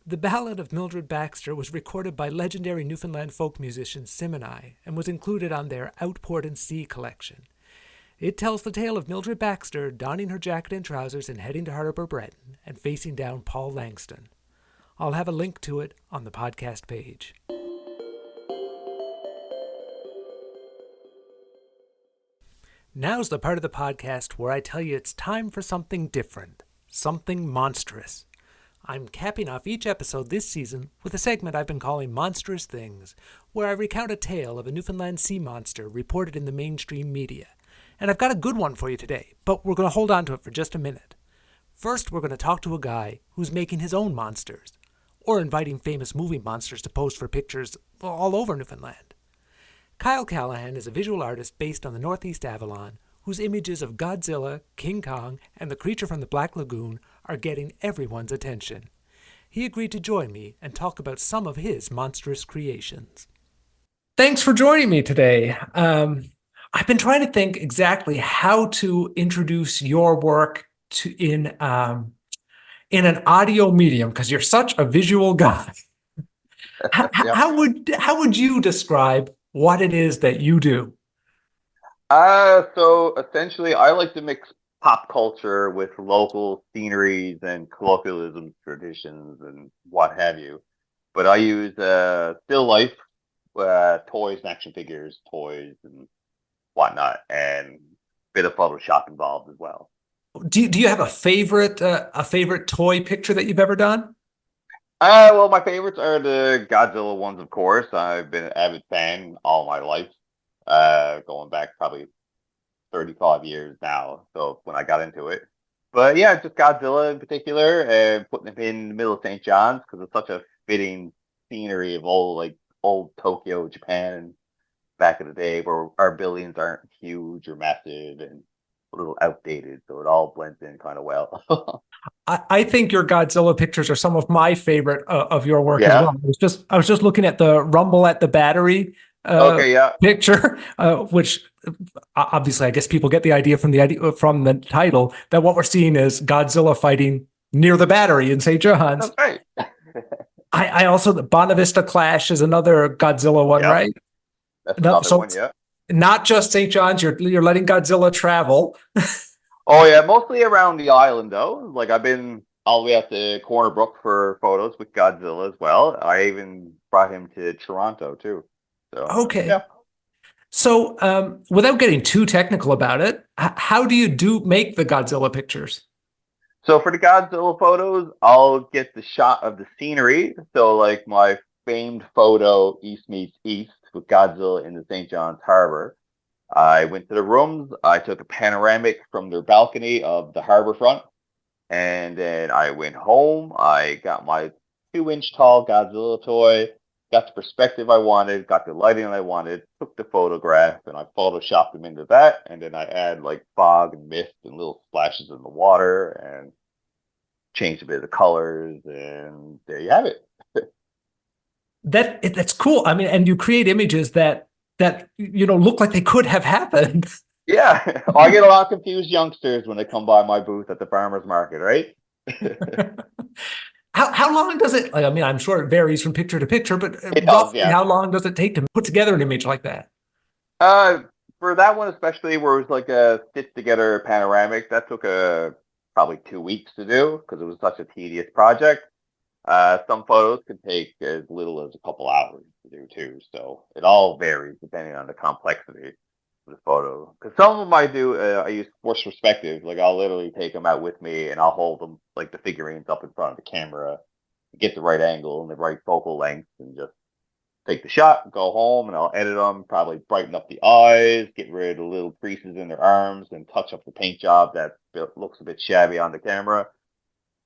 The Ballad of Mildred Baxter was recorded by legendary Newfoundland folk musician Simini and was included on their Outport and Sea collection. It tells the tale of Mildred Baxter donning her jacket and trousers and heading to Harbour Breton and facing down Paul Langston. I'll have a link to it on the podcast page. Now's the part of the podcast where I tell you it's time for something different, something monstrous. I'm capping off each episode this season with a segment I've been calling Monstrous Things, where I recount a tale of a Newfoundland sea monster reported in the mainstream media. And I've got a good one for you today, but we're going to hold on to it for just a minute. First, we're going to talk to a guy who's making his own monsters, or inviting famous movie monsters to pose for pictures all over Newfoundland. Kyle Callahan is a visual artist based on the Northeast Avalon, whose images of Godzilla, King Kong, and the creature from the Black Lagoon are getting everyone's attention. He agreed to join me and talk about some of his monstrous creations. Thanks for joining me today. I've been trying to think exactly how to introduce your work in an audio medium, because you're such a visual guy. Yeah. How would you describe what it is that you do? So essentially, I like to mix pop culture with local sceneries and colloquialism traditions and what have you. But I use still life, toys and action figures, toys and whatnot, and a bit of Photoshop involved as well. Do you have a favorite toy picture that you've ever done? Well, my favorites are the Godzilla ones, of course. I've been an avid fan all my life, going back probably 35 years now. So when I got into it, but yeah, just Godzilla in particular, and putting him in the middle of St. John's because it's such a fitting scenery of old Tokyo, Japan, back in the day, where our buildings aren't huge or massive and a little outdated, so it all blends in kind of well. I think your Godzilla pictures are some of my favorite of your work as Yeah. well. I was just looking at the Rumble at the Battery Okay. Yeah. picture, which obviously I guess people get the idea from the title that what we're seeing is Godzilla fighting near the Battery in St. John's. That's right. I also the Bonavista Clash is another Godzilla one, Yep. right? That's No, another so one. Yeah. not just St. John's. You're letting Godzilla travel. Oh yeah, mostly around the island though. Like I've been all the way up to Corner Brook for photos with Godzilla as well. I even brought him to Toronto too. So Okay. yeah. So, without getting too technical about it, how do you make the Godzilla pictures? So for the Godzilla photos, I'll get the shot of the scenery. So like my famed photo, East Meets East, with Godzilla in the St. John's Harbor. I went to the rooms. I took a panoramic from their balcony of the harbor front. And then I went home. I got my 2-inch tall Godzilla toy, got the perspective I wanted, got the lighting I wanted, took the photograph, and I photoshopped them into that. And then I add like fog and mist and little splashes in the water and changed a bit of the colors. And there you have it. That's cool. I mean, and you create images that look like they could have happened. Yeah, I get a lot of confused youngsters when they come by my booth at the farmers market, right? How long does it, like, I mean, I'm sure it varies from picture to picture, but It does, roughly yeah. how long does it take to put together an image like that? Uh, for that one especially, where it was like a stitched together panoramic, that took probably 2 weeks to do because it was such a tedious project. Some photos can take as little as a couple hours to do too, so it all varies depending on the complexity of the photo. Because some of them I use forced perspective, like I'll literally take them out with me and I'll hold them like the figurines up in front of the camera, get the right angle and the right focal length, and just take the shot, go home, and I'll edit them, probably brighten up the eyes, get rid of the little creases in their arms, and touch up the paint job that looks a bit shabby on the camera.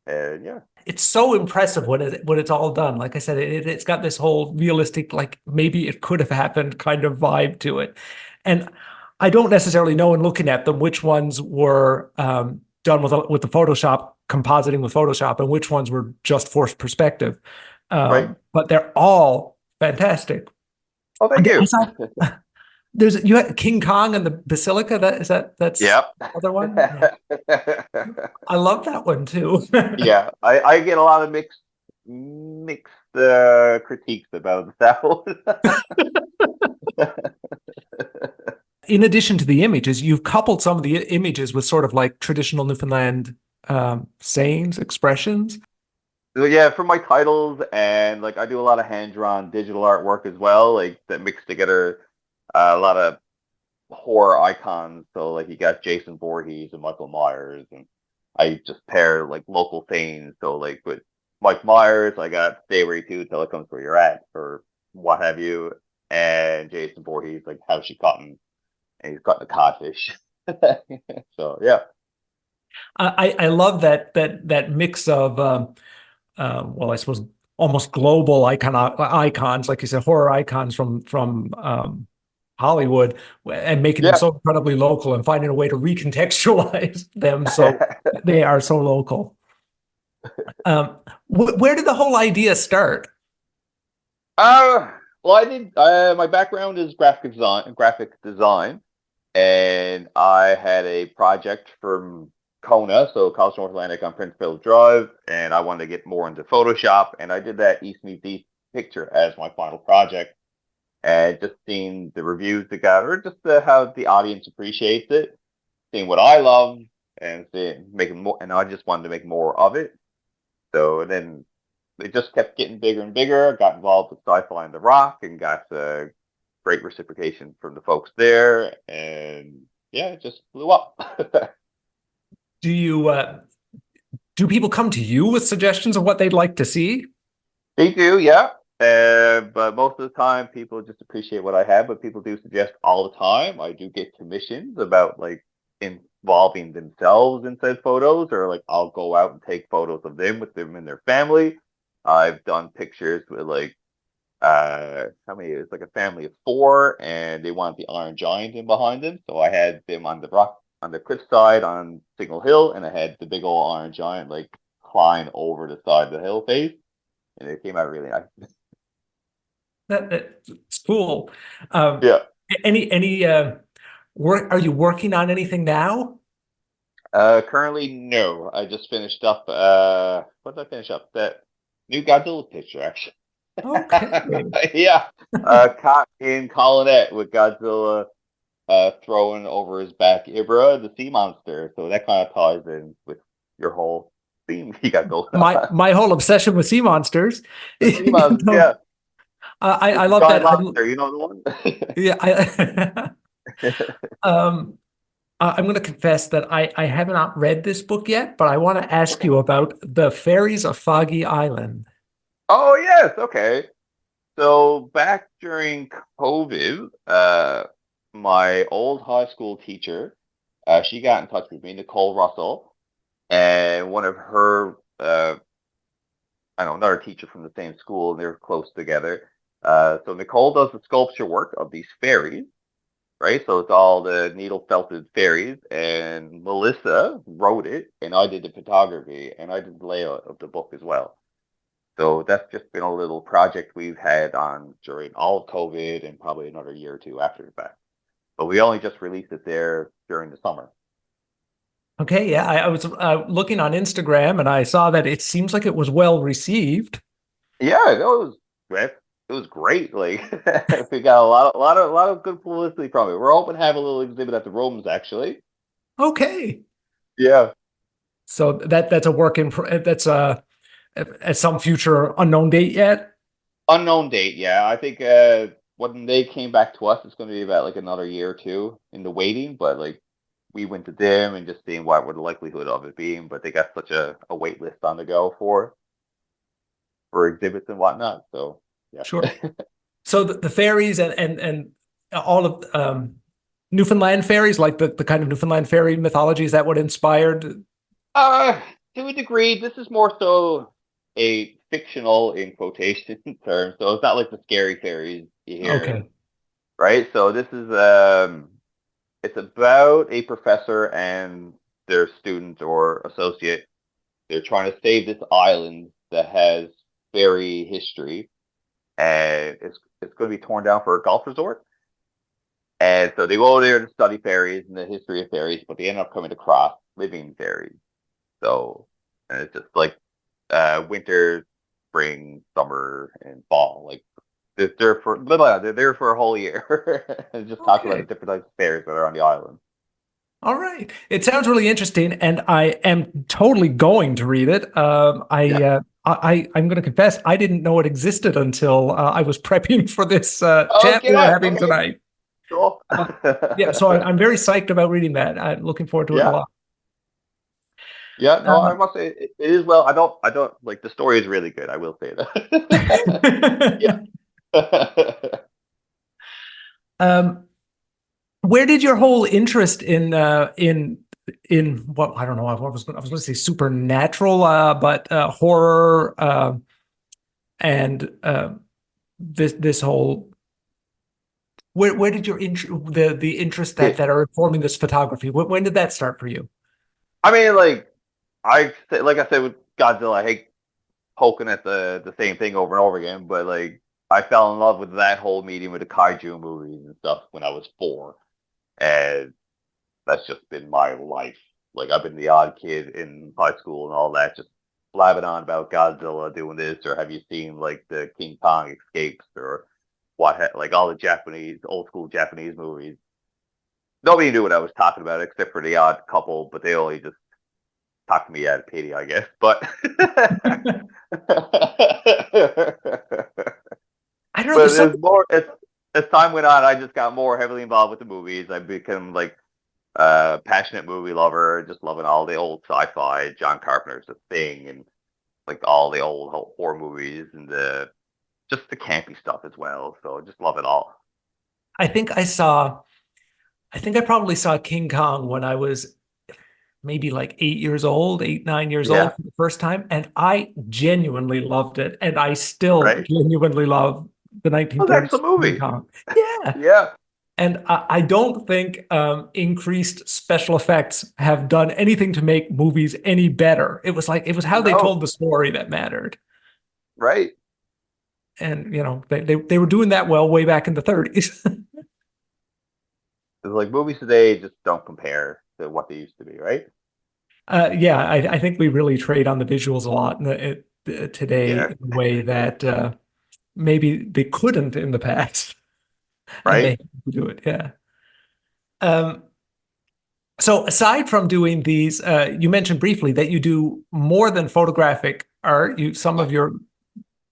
And yeah. It's so impressive when it's all done. Like I said, it's got this whole realistic, like maybe it could have happened kind of vibe to it. And I don't necessarily know in looking at them which ones were done with the Photoshop, compositing with Photoshop, and which ones were just forced perspective. Right. But they're all fantastic. Oh, thank I you. saw you had King Kong and the Basilica. That's Yep. the other one. Yeah. I love that one too. Yeah, I get a lot of mixed critiques about that one. In addition to the images, you've coupled some of the images with sort of like traditional Newfoundland sayings, expressions. So yeah, for my titles, and like I do a lot of hand-drawn digital artwork as well, like that mix together a lot of horror icons. So like you got Jason Voorhees and Michael Myers, and I just pair like local sayings. So like with Mike Myers, I got "Stay where you to till it comes where you're at," or what have you, and Jason Voorhees, like "How's she cutting?" and he's cutting a codfish. So yeah. I love that mix of well, I suppose almost global icons, like you said, horror icons from Hollywood, and making them Yeah. so incredibly local and finding a way to recontextualize them so they are so local. Where did the whole idea start? Uh, well, I did. My background is graphic design, and I had a project from Kona, so College North Atlantic on Prince Philip Drive, and I wanted to get more into Photoshop, and I did that East Meets East picture as my final project, and just seeing the reviews that got, or just how the audience appreciates it, seeing what I love, and making more, and I just wanted to make more of it. So then it just kept getting bigger and bigger. Got involved with Sci-Fi and The Rock and got great reciprocation from the folks there. And yeah, it just blew up. Do you do people come to you with suggestions of what they'd like to see? They do, yeah. But most of the time, people just appreciate what I have. But people do suggest all the time. I do get commissions about like involving themselves in said photos, or like I'll go out and take photos of them with them and their family. I've done pictures with like how many? It's like a family of four, and they want the Iron Giant in behind them. So I had them on the rock on the cliffside on Signal Hill, and I had the big old Iron Giant like climb over the side of the hill face, and it came out really nice. That's cool. Yeah. Any work? Are you working on anything now? Currently, no. I just finished up. What did I finish up? That new Godzilla picture, actually. Okay. Yeah. Caught in Colonette with Godzilla throwing over his back Ibra, the sea monster. So that kind of ties in with your whole theme you got going on. My whole obsession with sea monsters. The sea monster, yeah. I It's a love giant that. lobster, you know the one? Yeah, um, I'm going to confess that I have not read this book yet, but I want to ask you about the Fairies of Foggy Island. Oh, yes. Okay. So back during COVID, my old high school teacher, she got in touch with me, Nicole Russell, and one of her, I don't know, another teacher from the same school, and they're close together. So Nicole does the sculpture work of these fairies, right? So it's all the needle felted fairies, and Melissa wrote it, and I did the photography, and I did the layout of the book as well. So that's just been a little project we've had on during all of COVID and probably another year or two after the fact. but we only just released it there during the summer. Okay, yeah, I was looking on Instagram and I saw that it seems like it was well received. Yeah, it was great. It was great. Like we got a lot of good publicity from it. We're hoping to have a little exhibit at the Rooms, actually. Okay, Yeah, so that's a work in that's at some future unknown date yet. unknown date. Yeah, I think when they came back to us, it's going to be about like another year or two in the waiting. But like we went to them and just seeing what would the likelihood of it being. But they got such a wait list on the go for exhibits and whatnot. So yeah. Sure. So the fairies and all of Newfoundland fairies, like the kind of Newfoundland fairy mythology, is that what inspired? Uh, to a degree, this is more so a fictional in quotation terms. So it's not like the scary fairies you hear, Okay. right? So this is it's about a professor and their student or associate. They're trying to save this island that has fairy history, and it's going to be torn down for a golf resort. And so they go there to study fairies and the history of fairies, but they end up coming across living fairies. So, and it's just like winter, spring, summer, and fall. Like they're there for a whole year and just talk about the Okay. different types of fairies that are on the island. All right. It sounds really interesting, and I am totally going to read it. Yeah. I'm going to confess I didn't know it existed until I was prepping for this Oh, chat we get were out. having Okay. tonight. Cool. Yeah, so I'm very psyched about reading that. I'm looking forward to it a Yeah. lot. Yeah. No, I Um, must say it is well. I don't like the story is really good. I will say that. Yeah. um, where did your whole interest in what I don't know, I was going to say supernatural, but horror and this whole where did your the interest that are informing this photography? When did that start for you? I mean, like I said with Godzilla, I hate poking at the same thing over and over again, but like I fell in love with that whole medium with the kaiju movies and stuff when I was 4, and that's just been my life. Like I've been the odd kid in high school and all that, just blabbing on about Godzilla doing this, or have you seen like the King Kong escapes, or like all the Japanese old school Japanese movies. Nobody knew what I was talking about except for the odd couple, but they only just talked to me out of pity, I guess. But I don't know. but There's it's something. more as time went on, I just got more heavily involved with the movies. I became like a passionate movie lover, just loving all the old sci-fi, John Carpenter's The Thing, and like all the old horror movies and the just the campy stuff as well. So just love it all. I think I saw. I think I probably saw King Kong when I was maybe like 8 years old, 8, 9 years old Yeah, for the first time, and I genuinely loved it, and I still right. genuinely love the It was an excellent 1930s King movie. Kong. Yeah, Yeah, and I don't think increased special effects have done anything to make movies any better. It was how they no, told the story that mattered, right. and they were doing that well way back in the 30s. It's like movies today just don't compare to what they used to be, right? Yeah, I think we really trade on the visuals a lot today Yeah, in a way that maybe they couldn't in the past, and they right. have to do it. Yeah. Um, so aside from doing these, you mentioned briefly that you do more than photographic art. Some of your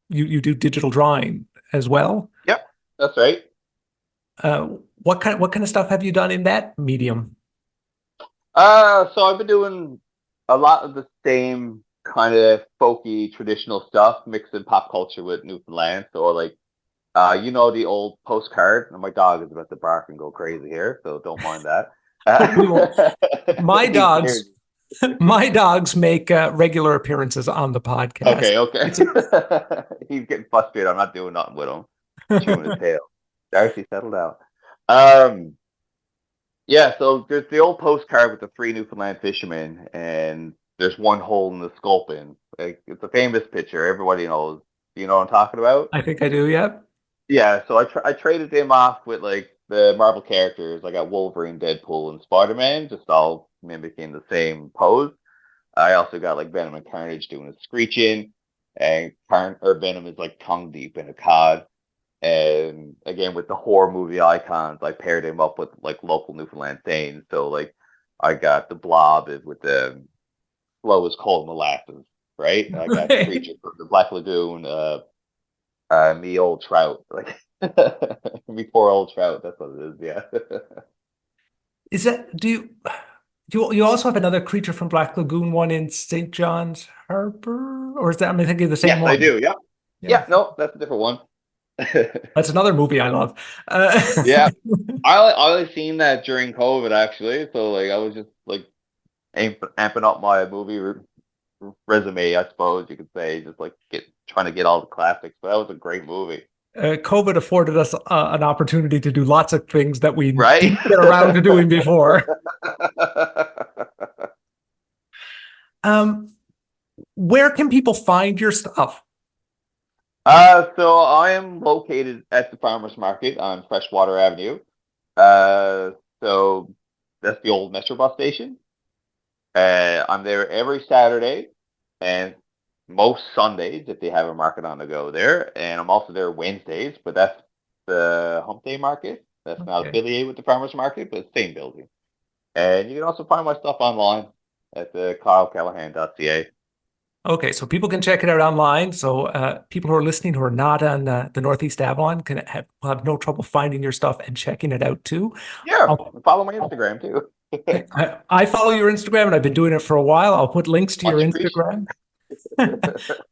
you do digital drawing as well. Yep, that's right. Uh, what kind of stuff have you done in that medium? So I've been doing a lot of the same kind of folky traditional stuff, mixing pop culture with Newfoundland. So like, the old postcard. And my dog is about to bark and go crazy here, so don't mind that. We won't. My He can hear dogs, you. my dogs make regular appearances on the podcast. Okay, okay. It's a, He's getting frustrated. I'm not doing nothing with him. Chewing his tail. Darcy, settle down. Um, yeah, so there's the old postcard with the 3 Newfoundland fishermen, and there's one hole in the sculpin. Like it's a famous picture. Everybody knows. Do you know what I'm talking about? I think I do. Yeah. Yeah. So I traded them off with like the Marvel characters. I got Wolverine, Deadpool, and Spider-Man, just all mimicking the same pose. I also got like Venom and Carnage doing a screeching, and Venom is like tongue deep in a cod. And again, with the horror movie icons, I paired him up with like local Newfoundland sayings. So like, I got the Blob with the slow as cold molasses, right? I got the Right. creature from the Black Lagoon, me old trout, like me poor old trout. That's what it is. Yeah. Is that you also have another creature from Black Lagoon one in St. John's Harbour? Or is that, am I thinking of the same Yes, I one? do. Yeah. Yeah. Yeah. No, that's a different one. That's another movie I love. Yeah. I only seen that during COVID actually. So like I was just like amping up my movie resume, I suppose you could say, just like trying to get all the classics. But that was a great movie. COVID afforded us an opportunity to do lots of things that we Right? didn't get around to doing before. Where can people find your stuff? So I am located at the farmers market on Freshwater Avenue. So that's the old Metro bus station. I'm there every Saturday and most Sundays if they have a market on the go there. And I'm also there Wednesdays, but that's the Hump Day Market. That's not Okay. affiliated with the farmers market, but it's the same building. And you can also find my stuff online at the kylecallahan.ca. Okay, so people can check it out online. So people who are listening who are not on the Northeast Avalon will have no trouble finding your stuff and checking it out too. Yeah, I'll- follow my Instagram too. I follow your Instagram and I've been doing it for a while. I'll put links to your Much Instagram. appreciated.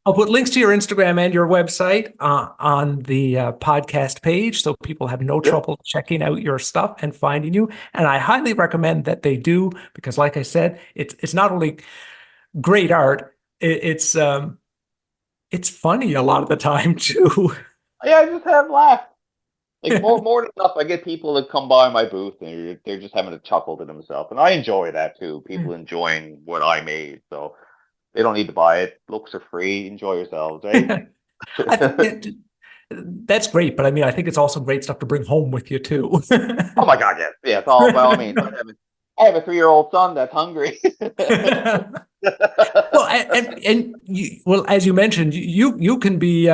I'll put links to your Instagram and your website on the podcast page, so people have no Yeah. trouble checking out your stuff and finding you. And I highly recommend that they do, because, like I said, it's not only great art, it's funny a lot of the time too. Yeah, I just have laughs. Like more than enough, I get people that come by my booth and they're just having a chuckle to themselves, and I enjoy that too. People enjoying what I made, so they don't need to buy it. Looks are free. Enjoy yourselves, right? I think that's great, but I mean, I think it's also great stuff to bring home with you too. Oh my God, yes, yeah. It's all by all means. I have a 3-year-old son that's hungry. Well, and well, as you mentioned, you can be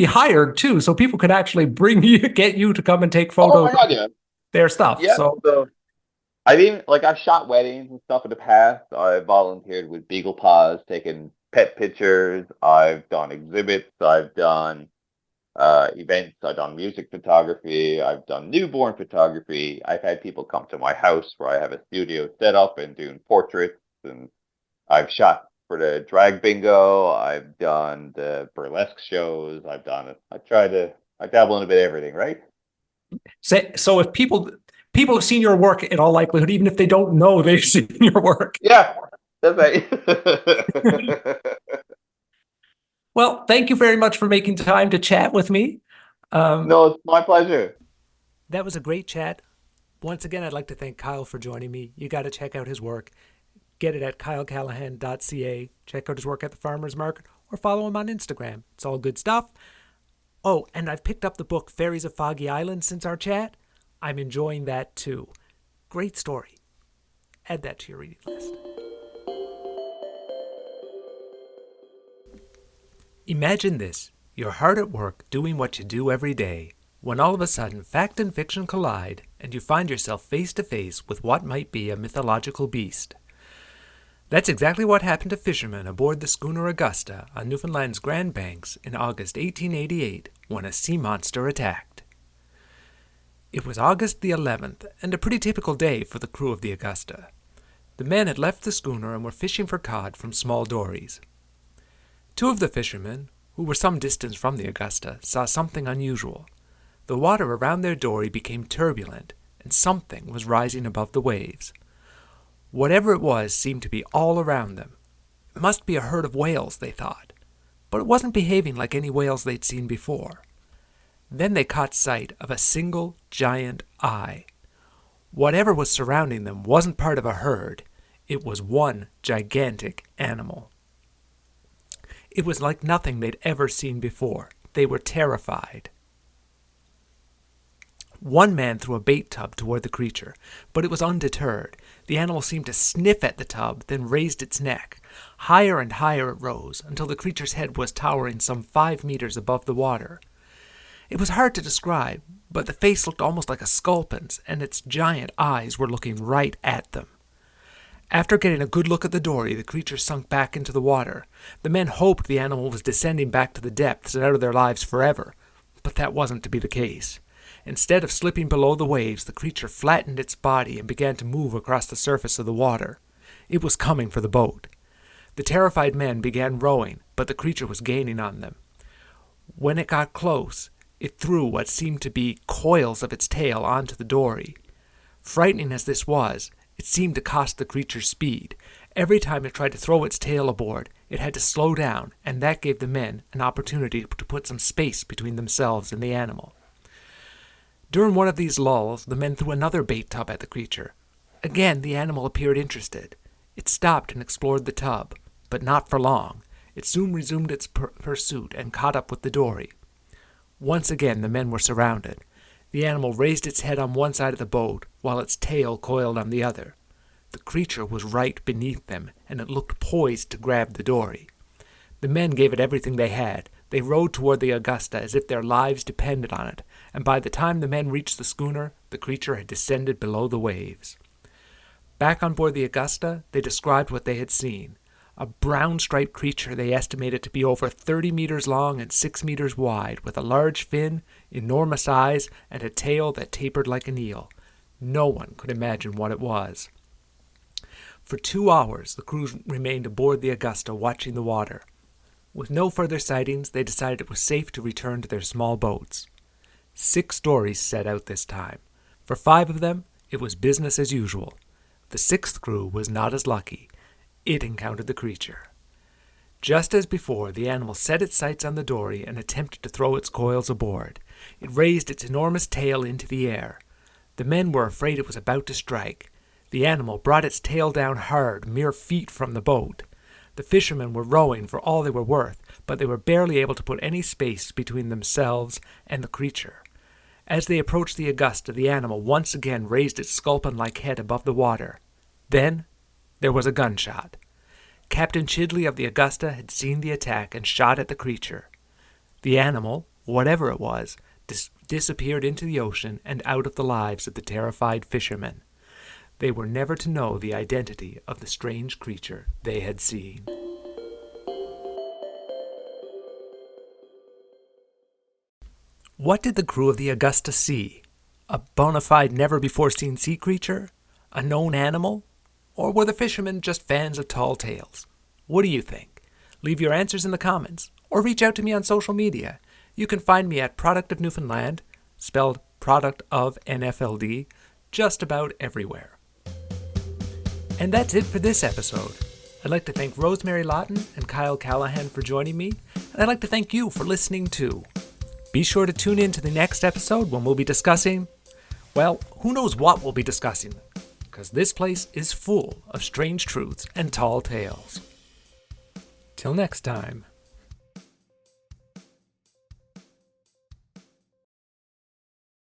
hired too, so people can actually get you to come and take Oh photos my God, of yeah, their stuff. yeah. So So I've even I've shot weddings and stuff in the past. I volunteered with Beagle Paws, taking pet pictures. I've done exhibits. I've done events. I've done music photography. I've done newborn photography. I've had people come to my house where I have a studio set up and doing portraits. And I've shot for the drag bingo. I've done the burlesque shows. I've done it. I dabble in a bit of everything, right? so if people have seen your work in all likelihood, even if they don't know they've seen your work. Yeah, that's right. Well, thank you very much for making time to chat with me. No, it's my pleasure. That was a great chat. Once again, I'd like to thank Kyle for joining me. You got to check out his work. Get it at kylecallahan.ca. Check out his work at the farmer's market or follow him on Instagram. It's all good stuff. Oh, and I've picked up the book Fairies of Foggy Island since our chat. I'm enjoying that too. Great story. Add that to your reading list. Imagine this. You're hard at work doing what you do every day, when all of a sudden fact and fiction collide and you find yourself face to face with what might be a mythological beast. That's exactly what happened to fishermen aboard the schooner Augusta on Newfoundland's Grand Banks in August 1888 when a sea monster attacked. It was August the 11th and a pretty typical day for the crew of the Augusta. The men had left the schooner and were fishing for cod from small dories. Two of the fishermen, who were some distance from the Augusta, saw something unusual. The water around their dory became turbulent, and something was rising above the waves. Whatever it was seemed to be all around them. It must be a herd of whales, they thought, but it wasn't behaving like any whales they'd seen before. Then they caught sight of a single giant eye. Whatever was surrounding them wasn't part of a herd. It was one gigantic animal. It was like nothing they'd ever seen before. They were terrified. One man threw a bait tub toward the creature, but it was undeterred. The animal seemed to sniff at the tub, then raised its neck. Higher and higher it rose, until the creature's head was towering some 5 meters above the water. It was hard to describe, but the face looked almost like a sculpin's, and its giant eyes were looking right at them. After getting a good look at the dory, the creature sunk back into the water. The men hoped the animal was descending back to the depths and out of their lives forever, but that wasn't to be the case. Instead of slipping below the waves, the creature flattened its body and began to move across the surface of the water. It was coming for the boat. The terrified men began rowing, but the creature was gaining on them. When it got close, it threw what seemed to be coils of its tail onto the dory. Frightening as this was, it seemed to cost the creature speed. Every time it tried to throw its tail aboard, it had to slow down, and that gave the men an opportunity to put some space between themselves and the animal. During one of these lulls, the men threw another bait tub at the creature. Again, the animal appeared interested. It stopped and explored the tub, but not for long. It soon resumed its pursuit and caught up with the dory. Once again, the men were surrounded. The animal raised its head on one side of the boat, while its tail coiled on the other. The creature was right beneath them, and it looked poised to grab the dory. The men gave it everything they had. They rowed toward the Augusta as if their lives depended on it, and by the time the men reached the schooner, the creature had descended below the waves. Back on board the Augusta, they described what they had seen. A brown-striped creature they estimated to be over 30 meters long and 6 meters wide, with a large fin, enormous eyes, and a tail that tapered like an eel. No one could imagine what it was. For 2 hours, the crew remained aboard the Augusta watching the water. With no further sightings, they decided it was safe to return to their small boats. 6 stories set out this time. For 5 of them, it was business as usual. The 6th crew was not as lucky. It encountered the creature. Just as before, the animal set its sights on the dory and attempted to throw its coils aboard. It raised its enormous tail into the air. The men were afraid it was about to strike. The animal brought its tail down hard, mere feet from the boat. The fishermen were rowing for all they were worth, but they were barely able to put any space between themselves and the creature. As they approached the Augusta, the animal once again raised its sculpin-like head above the water. Then there was a gunshot. Captain Chidley of the Augusta had seen the attack and shot at the creature. The animal, whatever it was, disappeared into the ocean and out of the lives of the terrified fishermen. They were never to know the identity of the strange creature they had seen. What did the crew of the Augusta see? A bona fide never-before-seen sea creature? A known animal? Or were the fishermen just fans of tall tales? What do you think? Leave your answers in the comments, or reach out to me on social media. You can find me at Product of Newfoundland, spelled Product of NFLD, just about everywhere. And that's it for this episode. I'd like to thank Rosemary Lawton and Kyle Callahan for joining me, and I'd like to thank you for listening too. Be sure to tune in to the next episode when we'll be discussing, well, who knows what we'll be discussing, because this place is full of strange truths and tall tales. Till next time.